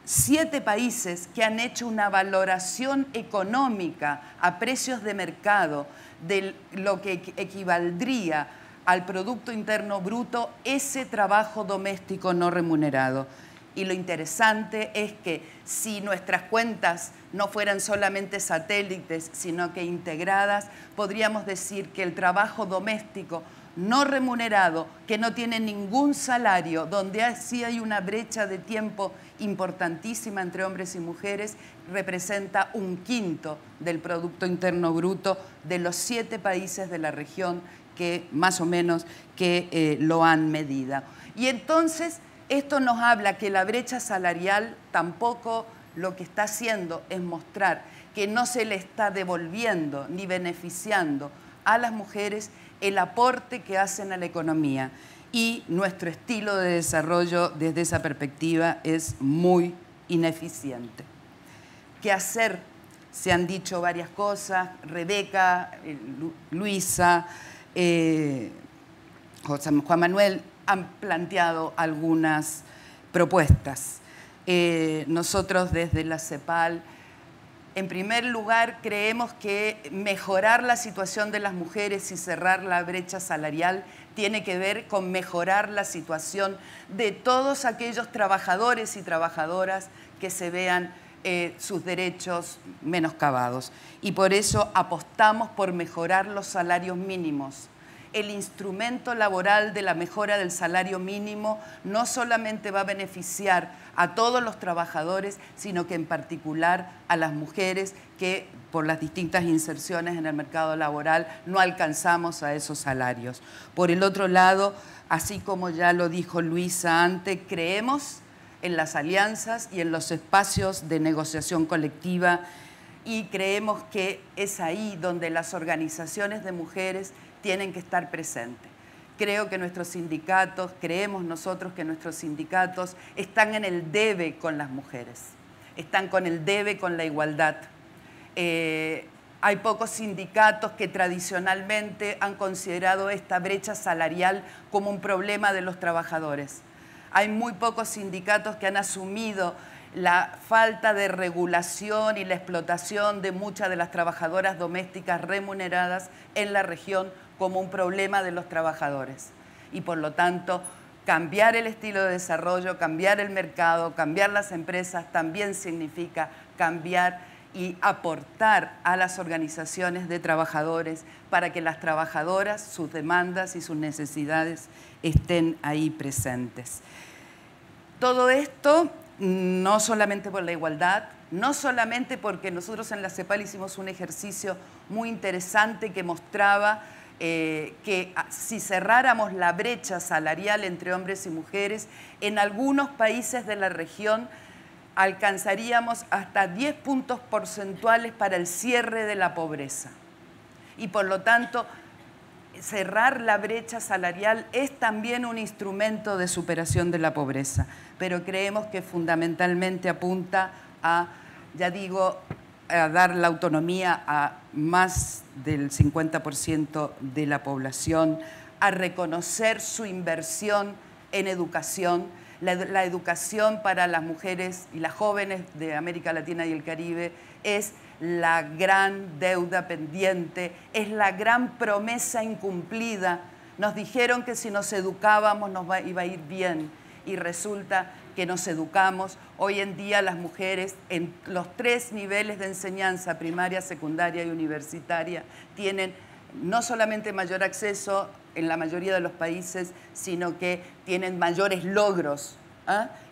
7 países que han hecho una valoración económica a precios de mercado de lo que equivaldría al Producto Interno Bruto ese trabajo doméstico no remunerado. Y lo interesante es que si nuestras cuentas no fueran solamente satélites, sino que integradas, podríamos decir que el trabajo doméstico no remunerado, que no tiene ningún salario, donde sí hay una brecha de tiempo importantísima entre hombres y mujeres, representa 1/5 del Producto Interno Bruto de los 7 países de la región que más o menos que lo han medido. Y entonces esto nos habla que la brecha salarial tampoco lo que está haciendo es mostrar que no se le está devolviendo ni beneficiando a las mujeres el aporte que hacen a la economía. Y nuestro estilo de desarrollo desde esa perspectiva es muy ineficiente. ¿Qué hacer? Se han dicho varias cosas. Rebeca, Luisa, Juan Manuel han planteado algunas propuestas. Nosotros desde la CEPAL, en primer lugar, creemos que mejorar la situación de las mujeres y cerrar la brecha salarial tiene que ver con mejorar la situación de todos aquellos trabajadores y trabajadoras que se vean sus derechos menoscabados. Y por eso apostamos por mejorar los salarios mínimos. El instrumento laboral de la mejora del salario mínimo no solamente va a beneficiar a todos los trabajadores, sino que en particular a las mujeres que por las distintas inserciones en el mercado laboral no alcanzamos a esos salarios. Por el otro lado, así como ya lo dijo Luisa antes, creemos en las alianzas y en los espacios de negociación colectiva y creemos que es ahí donde las organizaciones de mujeres tienen que estar presentes. Creo que nuestros sindicatos, creemos nosotros que nuestros sindicatos están en el debe con las mujeres, están con el debe con la igualdad. Hay pocos sindicatos que tradicionalmente han considerado esta brecha salarial como un problema de los trabajadores. Hay muy pocos sindicatos que han asumido la falta de regulación y la explotación de muchas de las trabajadoras domésticas remuneradas en la región como un problema de los trabajadores. Y por lo tanto, cambiar el estilo de desarrollo, cambiar el mercado, cambiar las empresas, también significa cambiar y aportar a las organizaciones de trabajadores para que las trabajadoras, sus demandas y sus necesidades estén ahí presentes. Todo esto no solamente por la igualdad, no solamente porque nosotros en la CEPAL hicimos un ejercicio muy interesante que mostraba que si cerráramos la brecha salarial entre hombres y mujeres, en algunos países de la región alcanzaríamos hasta 10 puntos porcentuales para el cierre de la pobreza. Y por lo tanto, cerrar la brecha salarial es también un instrumento de superación de la pobreza, pero creemos que fundamentalmente apunta a, ya digo, a dar la autonomía a más del 50% de la población, a reconocer su inversión en educación. La educación para las mujeres y las jóvenes de América Latina y el Caribe es la gran deuda pendiente, es la gran promesa incumplida. Nos dijeron que si nos educábamos iba a ir bien y resulta que nos educamos. Hoy en día las mujeres en los 3 niveles de enseñanza, primaria, secundaria y universitaria, tienen no solamente mayor acceso en la mayoría de los países, sino que tienen mayores logros.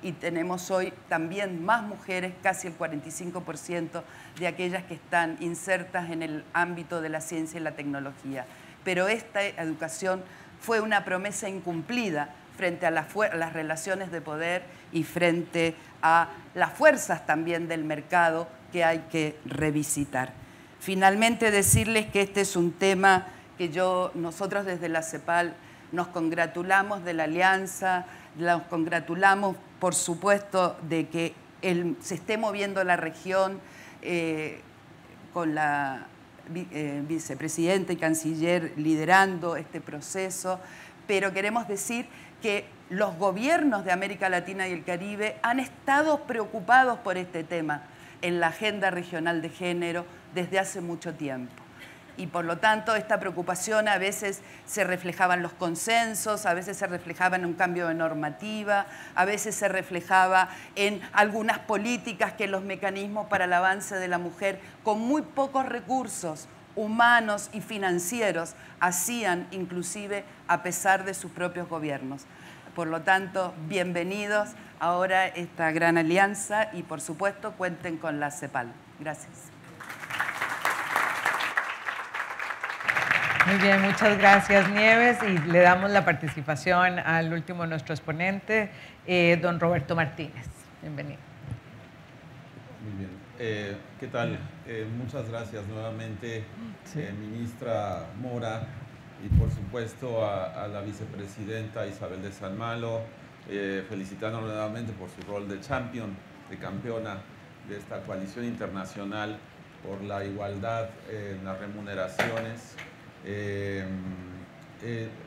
Y tenemos hoy también más mujeres, casi el 45% de aquellas que están insertas en el ámbito de la ciencia y la tecnología. Pero esta educación fue una promesa incumplida frente a las relaciones de poder y frente a las fuerzas también del mercado que hay que revisitar. Finalmente, decirles que este es un tema que nosotros desde la CEPAL nos congratulamos de la alianza, nos congratulamos, por supuesto, de que se esté moviendo la región con la vicepresidenta y canciller liderando este proceso, pero queremos decir que los gobiernos de América Latina y el Caribe han estado preocupados por este tema en la agenda regional de género desde hace mucho tiempo. Y por lo tanto, esta preocupación a veces se reflejaba en los consensos, a veces se reflejaba en un cambio de normativa, a veces se reflejaba en algunas políticas que los mecanismos para el avance de la mujer, con muy pocos recursos humanos y financieros, hacían inclusive a pesar de sus propios gobiernos. Por lo tanto, bienvenidos ahora a esta gran alianza y por supuesto cuenten con la CEPAL. Gracias. Muy bien, muchas gracias, Nieves, y le damos la participación al último de nuestro exponente, don Roberto Martínez. Bienvenido. Muy bien. ¿Qué tal? Muchas gracias nuevamente, ministra Mora, y por supuesto a la vicepresidenta Isabel de San Malo, felicitándola nuevamente por su rol de champion, de campeona de esta coalición internacional por la igualdad en las remuneraciones.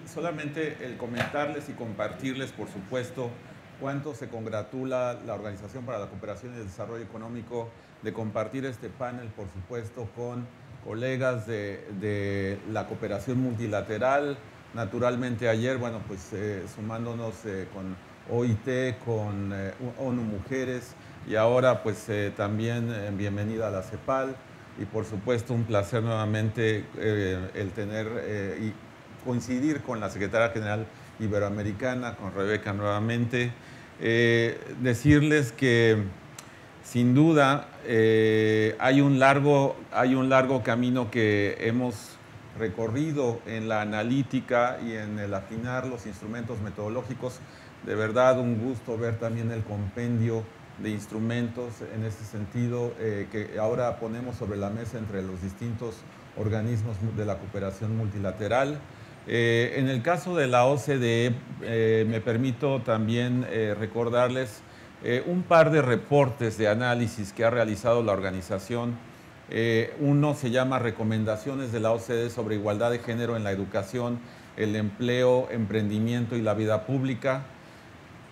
Solamente el comentarles y compartirles, por supuesto, cuánto se congratula la Organización para la Cooperación y el Desarrollo Económico de compartir este panel, por supuesto, con colegas de la cooperación multilateral. Naturalmente ayer, bueno, pues sumándonos con OIT, con ONU Mujeres, y ahora pues también bienvenida a la CEPAL. Y por supuesto un placer nuevamente el tener y coincidir con la secretaria general iberoamericana, con Rebeca nuevamente. Decirles que sin duda hay un largo camino que hemos recorrido en la analítica y en el afinar los instrumentos metodológicos. De verdad un gusto ver también el compendio de instrumentos en ese sentido que ahora ponemos sobre la mesa entre los distintos organismos de la cooperación multilateral. En el caso de la OCDE, me permito también recordarles un par de reportes de análisis que ha realizado la organización. Uno se llama Recomendaciones de la OCDE sobre igualdad de género en la educación, el empleo, emprendimiento y la vida pública.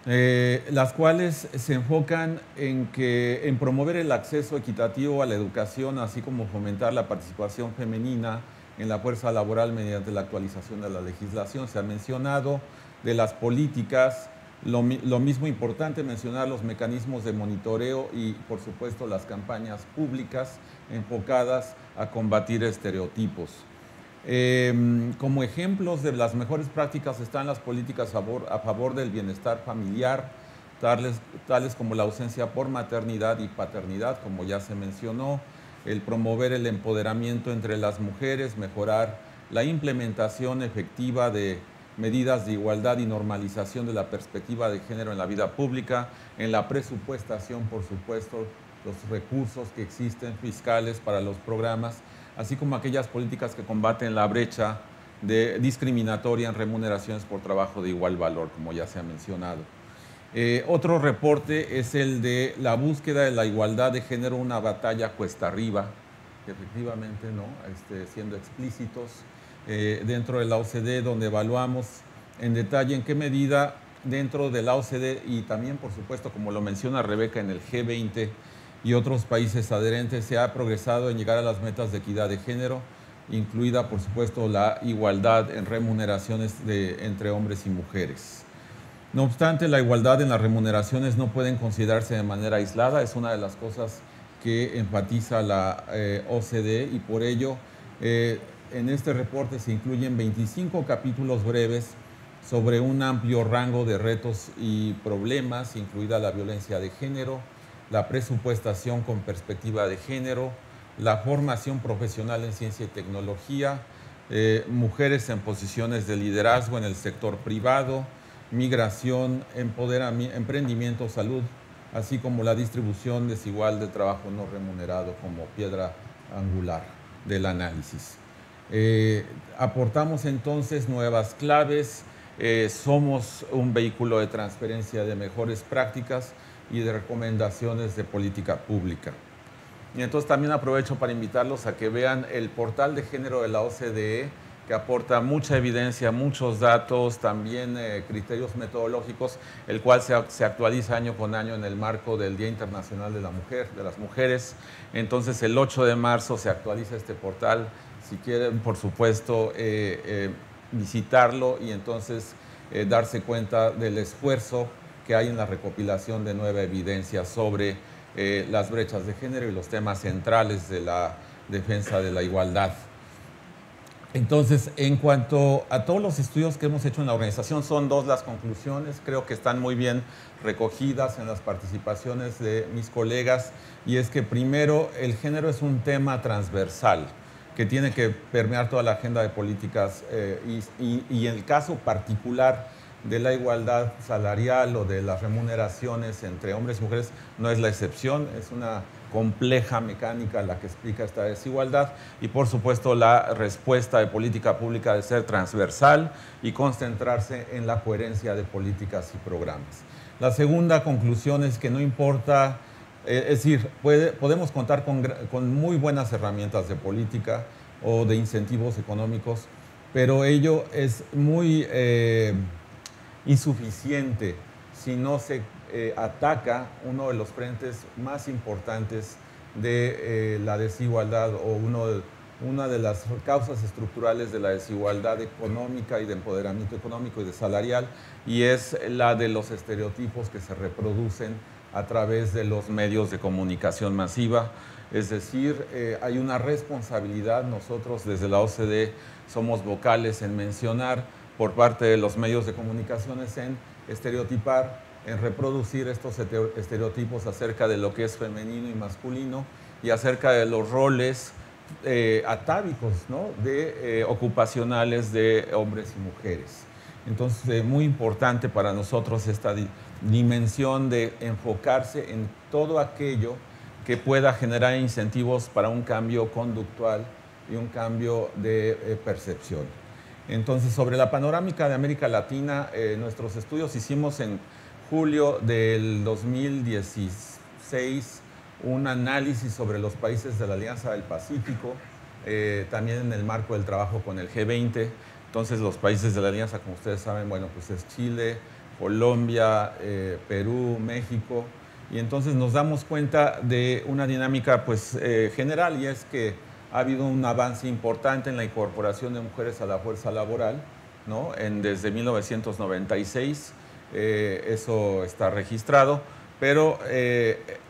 Las cuales se enfocan en promover el acceso equitativo a la educación, así como fomentar la participación femenina en la fuerza laboral mediante la actualización de la legislación. Se ha mencionado de las políticas, lo mismo importante mencionar los mecanismos de monitoreo y, por supuesto, las campañas públicas enfocadas a combatir estereotipos. Como ejemplos de las mejores prácticas están las políticas a favor del bienestar familiar, tales como la ausencia por maternidad y paternidad, como ya se mencionó, el promover el empoderamiento entre las mujeres, mejorar la implementación efectiva de medidas de igualdad y normalización de la perspectiva de género en la vida pública, en la presupuestación, por supuesto, los recursos que existen fiscales para los programas, así como aquellas políticas que combaten la brecha discriminatoria en remuneraciones por trabajo de igual valor, como ya se ha mencionado. Otro reporte es el de la búsqueda de la igualdad de género, una batalla cuesta arriba, que efectivamente, ¿no? Siendo explícitos, dentro de la OCDE, donde evaluamos en detalle en qué medida dentro de la OCDE y también, por supuesto, como lo menciona Rebeca, en el G20 y otros países adherentes, se ha progresado en llegar a las metas de equidad de género, incluida, por supuesto, la igualdad en remuneraciones entre hombres y mujeres. No obstante, la igualdad en las remuneraciones no pueden considerarse de manera aislada, es una de las cosas que enfatiza la OCDE, y por ello en este reporte se incluyen 25 capítulos breves sobre un amplio rango de retos y problemas, incluida la violencia de género, la presupuestación con perspectiva de género, la formación profesional en ciencia y tecnología, mujeres en posiciones de liderazgo en el sector privado, migración, emprendimiento, salud, así como la distribución desigual de trabajo no remunerado como piedra angular del análisis. Aportamos entonces nuevas claves, somos un vehículo de transferencia de mejores prácticas y de recomendaciones de política pública. Y entonces también aprovecho para invitarlos a que vean el portal de género de la OCDE, que aporta mucha evidencia, muchos datos, también criterios metodológicos, el cual se actualiza año con año en el marco del Día Internacional de la Mujer, de las Mujeres. Entonces el 8 de marzo se actualiza este portal, si quieren, por supuesto, visitarlo y entonces darse cuenta del esfuerzo que hay en la recopilación de nueva evidencia sobre las brechas de género y los temas centrales de la defensa de la igualdad. Entonces, en cuanto a todos los estudios que hemos hecho en la organización, son dos las conclusiones, creo que están muy bien recogidas en las participaciones de mis colegas, y es que primero, el género es un tema transversal que tiene que permear toda la agenda de políticas y en el caso particular de la igualdad salarial o de las remuneraciones entre hombres y mujeres no es la excepción, es una compleja mecánica la que explica esta desigualdad, y por supuesto la respuesta de política pública debe ser transversal y concentrarse en la coherencia de políticas y programas. La segunda conclusión es que no importa, es decir, podemos contar con muy buenas herramientas de política o de incentivos económicos, pero ello es muy insuficiente si no se ataca uno de los frentes más importantes de la desigualdad o una de las causas estructurales de la desigualdad económica y de empoderamiento económico y de salarial, y es la de los estereotipos que se reproducen a través de los medios de comunicación masiva. Es decir, hay una responsabilidad, nosotros desde la OCDE somos vocales en mencionar por parte de los medios de comunicaciones en estereotipar, en reproducir estos estereotipos acerca de lo que es femenino y masculino y acerca de los roles atávicos, ¿no?, ocupacionales de hombres y mujeres. Entonces, muy importante para nosotros esta dimensión de enfocarse en todo aquello que pueda generar incentivos para un cambio conductual y un cambio de percepción. Entonces, sobre la panorámica de América Latina, nuestros estudios hicimos en julio del 2016 un análisis sobre los países de la Alianza del Pacífico, también en el marco del trabajo con el G20. Entonces, los países de la Alianza, como ustedes saben, bueno, pues es Chile, Colombia, Perú, México, y entonces nos damos cuenta de una dinámica pues, general, y es que ha habido un avance importante en la incorporación de mujeres a la fuerza laboral, ¿no? Desde 1996, eso está registrado, pero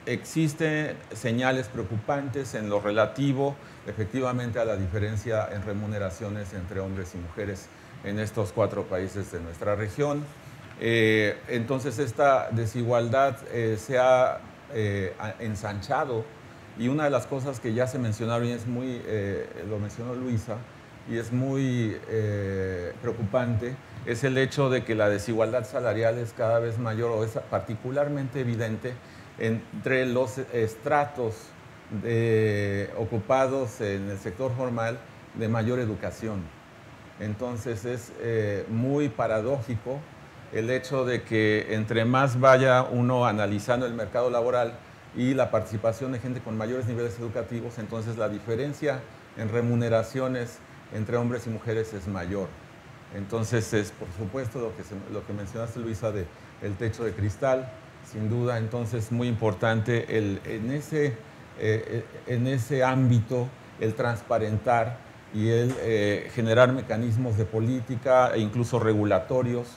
existen señales preocupantes en lo relativo, efectivamente, a la diferencia en remuneraciones entre hombres y mujeres en estos 4 países de nuestra región. Entonces esta desigualdad se ha ensanchado, y una de las cosas que ya se mencionaron y es muy, lo mencionó Luisa, y es muy preocupante, es el hecho de que la desigualdad salarial es cada vez mayor, o es particularmente evidente entre los estratos ocupados en el sector formal de mayor educación. Entonces es muy paradójico el hecho de que entre más vaya uno analizando el mercado laboral y la participación de gente con mayores niveles educativos, entonces la diferencia en remuneraciones entre hombres y mujeres es mayor. Entonces es, por supuesto, lo que mencionaste, Luisa, del techo de cristal, sin duda. Entonces muy importante en ese ámbito el transparentar y el generar mecanismos de política e incluso regulatorios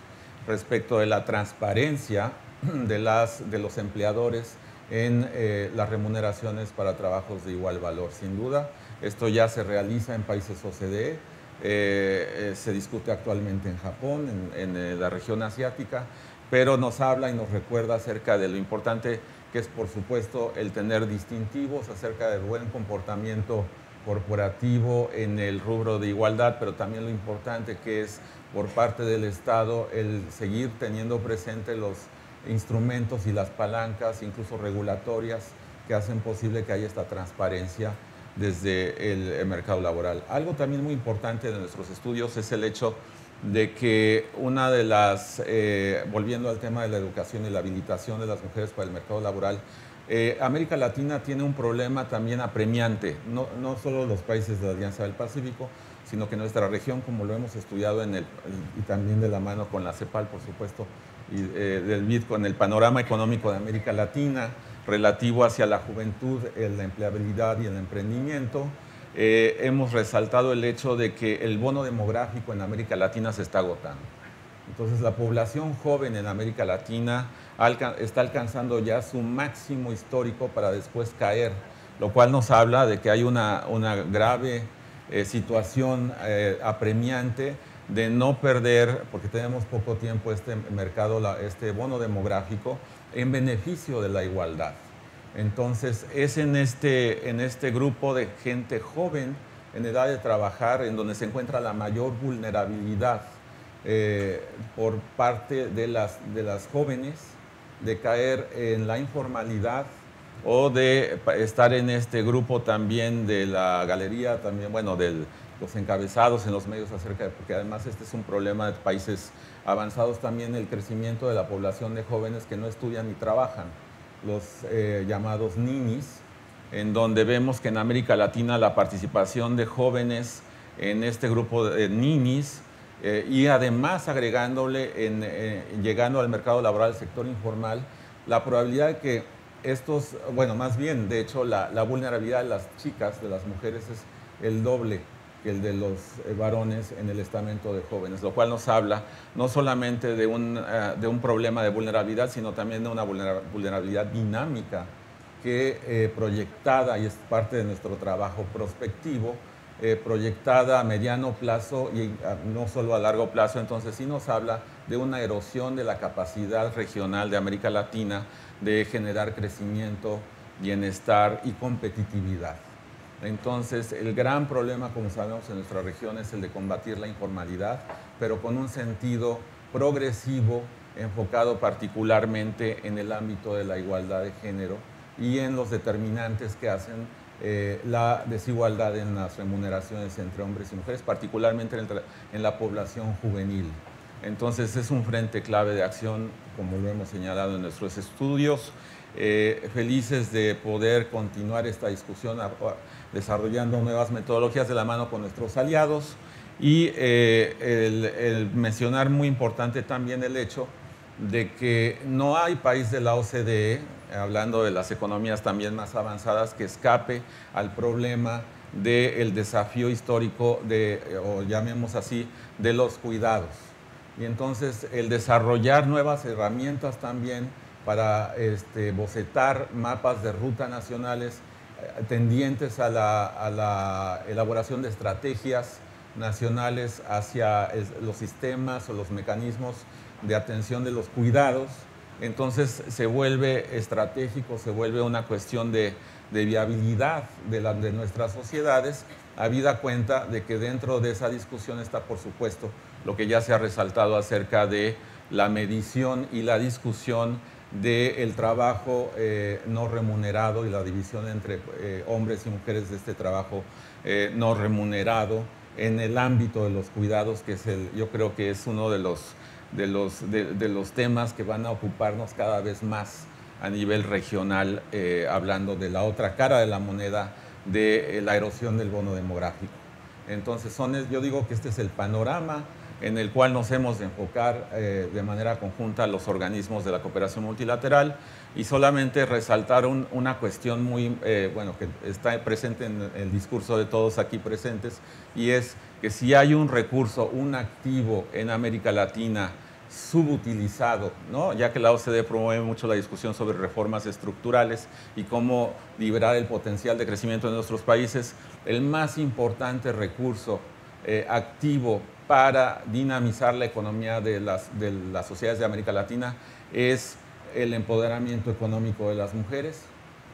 respecto de la transparencia de los empleadores en las remuneraciones para trabajos de igual valor. Sin duda, esto ya se realiza en países OCDE, se discute actualmente en Japón, en la región asiática, pero nos habla y nos recuerda acerca de lo importante que es, por supuesto, el tener distintivos, acerca del buen comportamiento corporativo en el rubro de igualdad, pero también lo importante que es por parte del Estado el seguir teniendo presente los instrumentos y las palancas, incluso regulatorias, que hacen posible que haya esta transparencia desde el mercado laboral. Algo también muy importante de nuestros estudios es el hecho de que una de las, volviendo al tema de la educación y la habilitación de las mujeres para el mercado laboral, América Latina tiene un problema también apremiante, no solo los países de la Alianza del Pacífico, sino que nuestra región, como lo hemos estudiado y también de la mano con la CEPAL, por supuesto, y del BID, con el panorama económico de América Latina relativo hacia la juventud, la empleabilidad y el emprendimiento, hemos resaltado el hecho de que el bono demográfico en América Latina se está agotando. Entonces, la población joven en América Latina está alcanzando ya su máximo histórico para después caer, lo cual nos habla de que hay una grave situación apremiante de no perder, porque tenemos poco tiempo, este mercado, este bono demográfico en beneficio de la igualdad. Entonces, es en este grupo de gente joven en edad de trabajar en donde se encuentra la mayor vulnerabilidad por parte de las jóvenes de caer en la informalidad o de estar en este grupo también de la galería, también, bueno, de los encabezados en los medios acerca de, porque además este es un problema de países avanzados también, el crecimiento de la población de jóvenes que no estudian ni trabajan, los llamados ninis, en donde vemos que en América Latina la participación de jóvenes en este grupo de ninis y además agregándole, llegando al mercado laboral del sector informal, la probabilidad de que estos, bueno, más bien, de hecho, la vulnerabilidad de las chicas, de las mujeres, es el doble que el de los varones en el estamento de jóvenes, lo cual nos habla no solamente de un problema de vulnerabilidad, sino también de una vulnerabilidad dinámica que proyectada, y es parte de nuestro trabajo prospectivo, proyectada a mediano plazo y no solo a largo plazo. Entonces sí nos habla de una erosión de la capacidad regional de América Latina de generar crecimiento, bienestar y competitividad. Entonces el gran problema, como sabemos, en nuestra región es el de combatir la informalidad, pero con un sentido progresivo, enfocado particularmente en el ámbito de la igualdad de género y en los determinantes que hacen la desigualdad en las remuneraciones entre hombres y mujeres, particularmente en la población juvenil. Entonces es un frente clave de acción, como lo hemos señalado en nuestros estudios. Felices de poder continuar esta discusión desarrollando nuevas metodologías de la mano con nuestros aliados y el mencionar muy importante también el hecho de que no hay país de la OCDE, hablando de las economías también más avanzadas, que escape al problema del desafío histórico o llamemos así, de los cuidados. Y entonces el desarrollar nuevas herramientas también para bocetar mapas de ruta nacionales tendientes a la elaboración de estrategias nacionales hacia los sistemas o los mecanismos de atención de los cuidados, entonces se vuelve estratégico, se vuelve una cuestión de viabilidad de nuestras sociedades, habida cuenta de que dentro de esa discusión está, por supuesto, lo que ya se ha resaltado acerca de la medición y la discusión del trabajo no remunerado y la división entre hombres y mujeres de este trabajo no remunerado en el ámbito de los cuidados, que es yo creo que es uno de los temas que van a ocuparnos cada vez más a nivel regional, hablando de la otra cara de la moneda de la erosión del bono demográfico. Entonces, yo digo que este es el panorama en el cual nos hemos de enfocar de manera conjunta los organismos de la cooperación multilateral, y solamente resaltar una cuestión muy, bueno, que está presente en el discurso de todos aquí presentes, y es que si hay un recurso, un activo en América Latina subutilizado, ¿no? Ya que la OCDE promueve mucho la discusión sobre reformas estructurales y cómo liberar el potencial de crecimiento de nuestros países, el más importante recurso activo para dinamizar la economía de las sociedades de América Latina es el empoderamiento económico de las mujeres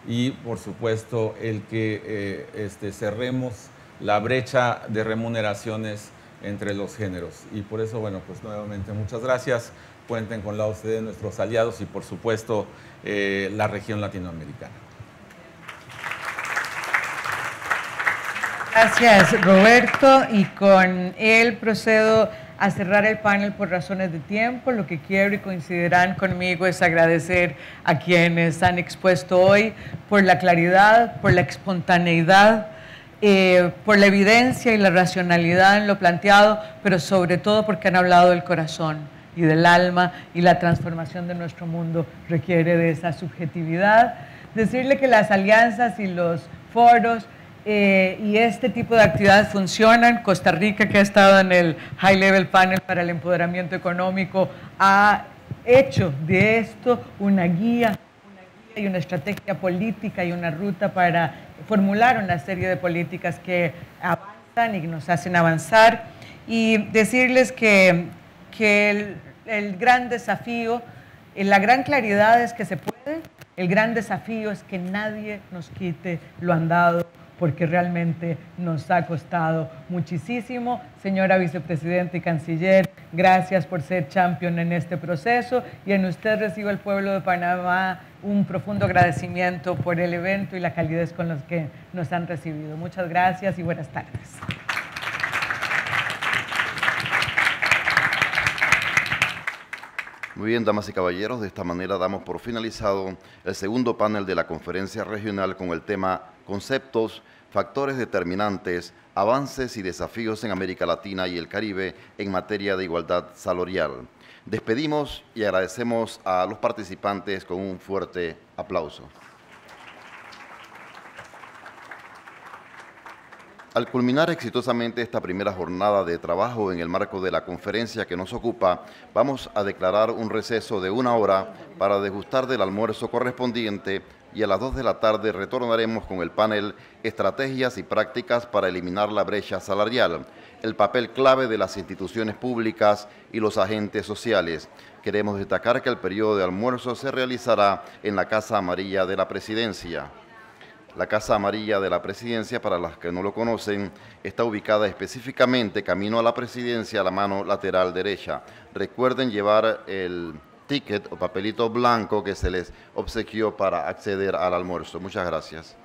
y, por supuesto, el que cerremos la brecha de remuneraciones entre los géneros. Y por eso, bueno, pues nuevamente muchas gracias. Cuenten con la OCDE, nuestros aliados y, por supuesto, la región latinoamericana. Gracias, Roberto. Y con él procedo a cerrar el panel por razones de tiempo. Lo que quiero, y coincidirán conmigo, es agradecer a quienes han expuesto hoy por la claridad, por la espontaneidad, por la evidencia y la racionalidad en lo planteado, pero sobre todo porque han hablado del corazón y del alma, y la transformación de nuestro mundo requiere de esa subjetividad. Decirle que las alianzas y los foros y este tipo de actividades funcionan. Costa Rica, que ha estado en el High Level Panel para el Empoderamiento Económico, ha hecho de esto una guía y una estrategia política y una ruta para formular una serie de políticas que avanzan y nos hacen avanzar. Y decirles que el gran desafío, la gran claridad es que se puede, el gran desafío es que nadie nos quite lo andado, porque realmente nos ha costado muchísimo. Señora Vicepresidenta y Canciller, gracias por ser champion en este proceso, y en usted recibo el pueblo de Panamá un profundo agradecimiento por el evento y la calidez con los que nos han recibido. Muchas gracias y buenas tardes. Muy bien, damas y caballeros, de esta manera damos por finalizado el segundo panel de la conferencia regional con el tema Conceptos, factores determinantes, avances y desafíos en América Latina y el Caribe en materia de igualdad salarial. Despedimos y agradecemos a los participantes con un fuerte aplauso. Al culminar exitosamente esta primera jornada de trabajo en el marco de la conferencia que nos ocupa, vamos a declarar un receso de 1 hora para degustar del almuerzo correspondiente, y a las 2 de la tarde retornaremos con el panel Estrategias y prácticas para eliminar la brecha salarial, el papel clave de las instituciones públicas y los agentes sociales. Queremos destacar que el periodo de almuerzo se realizará en la Casa Amarilla de la Presidencia. La Casa Amarilla de la Presidencia, para las que no lo conocen, está ubicada específicamente camino a la Presidencia, a la mano lateral derecha. Recuerden llevar el ticket o papelito blanco que se les obsequió para acceder al almuerzo. Muchas gracias.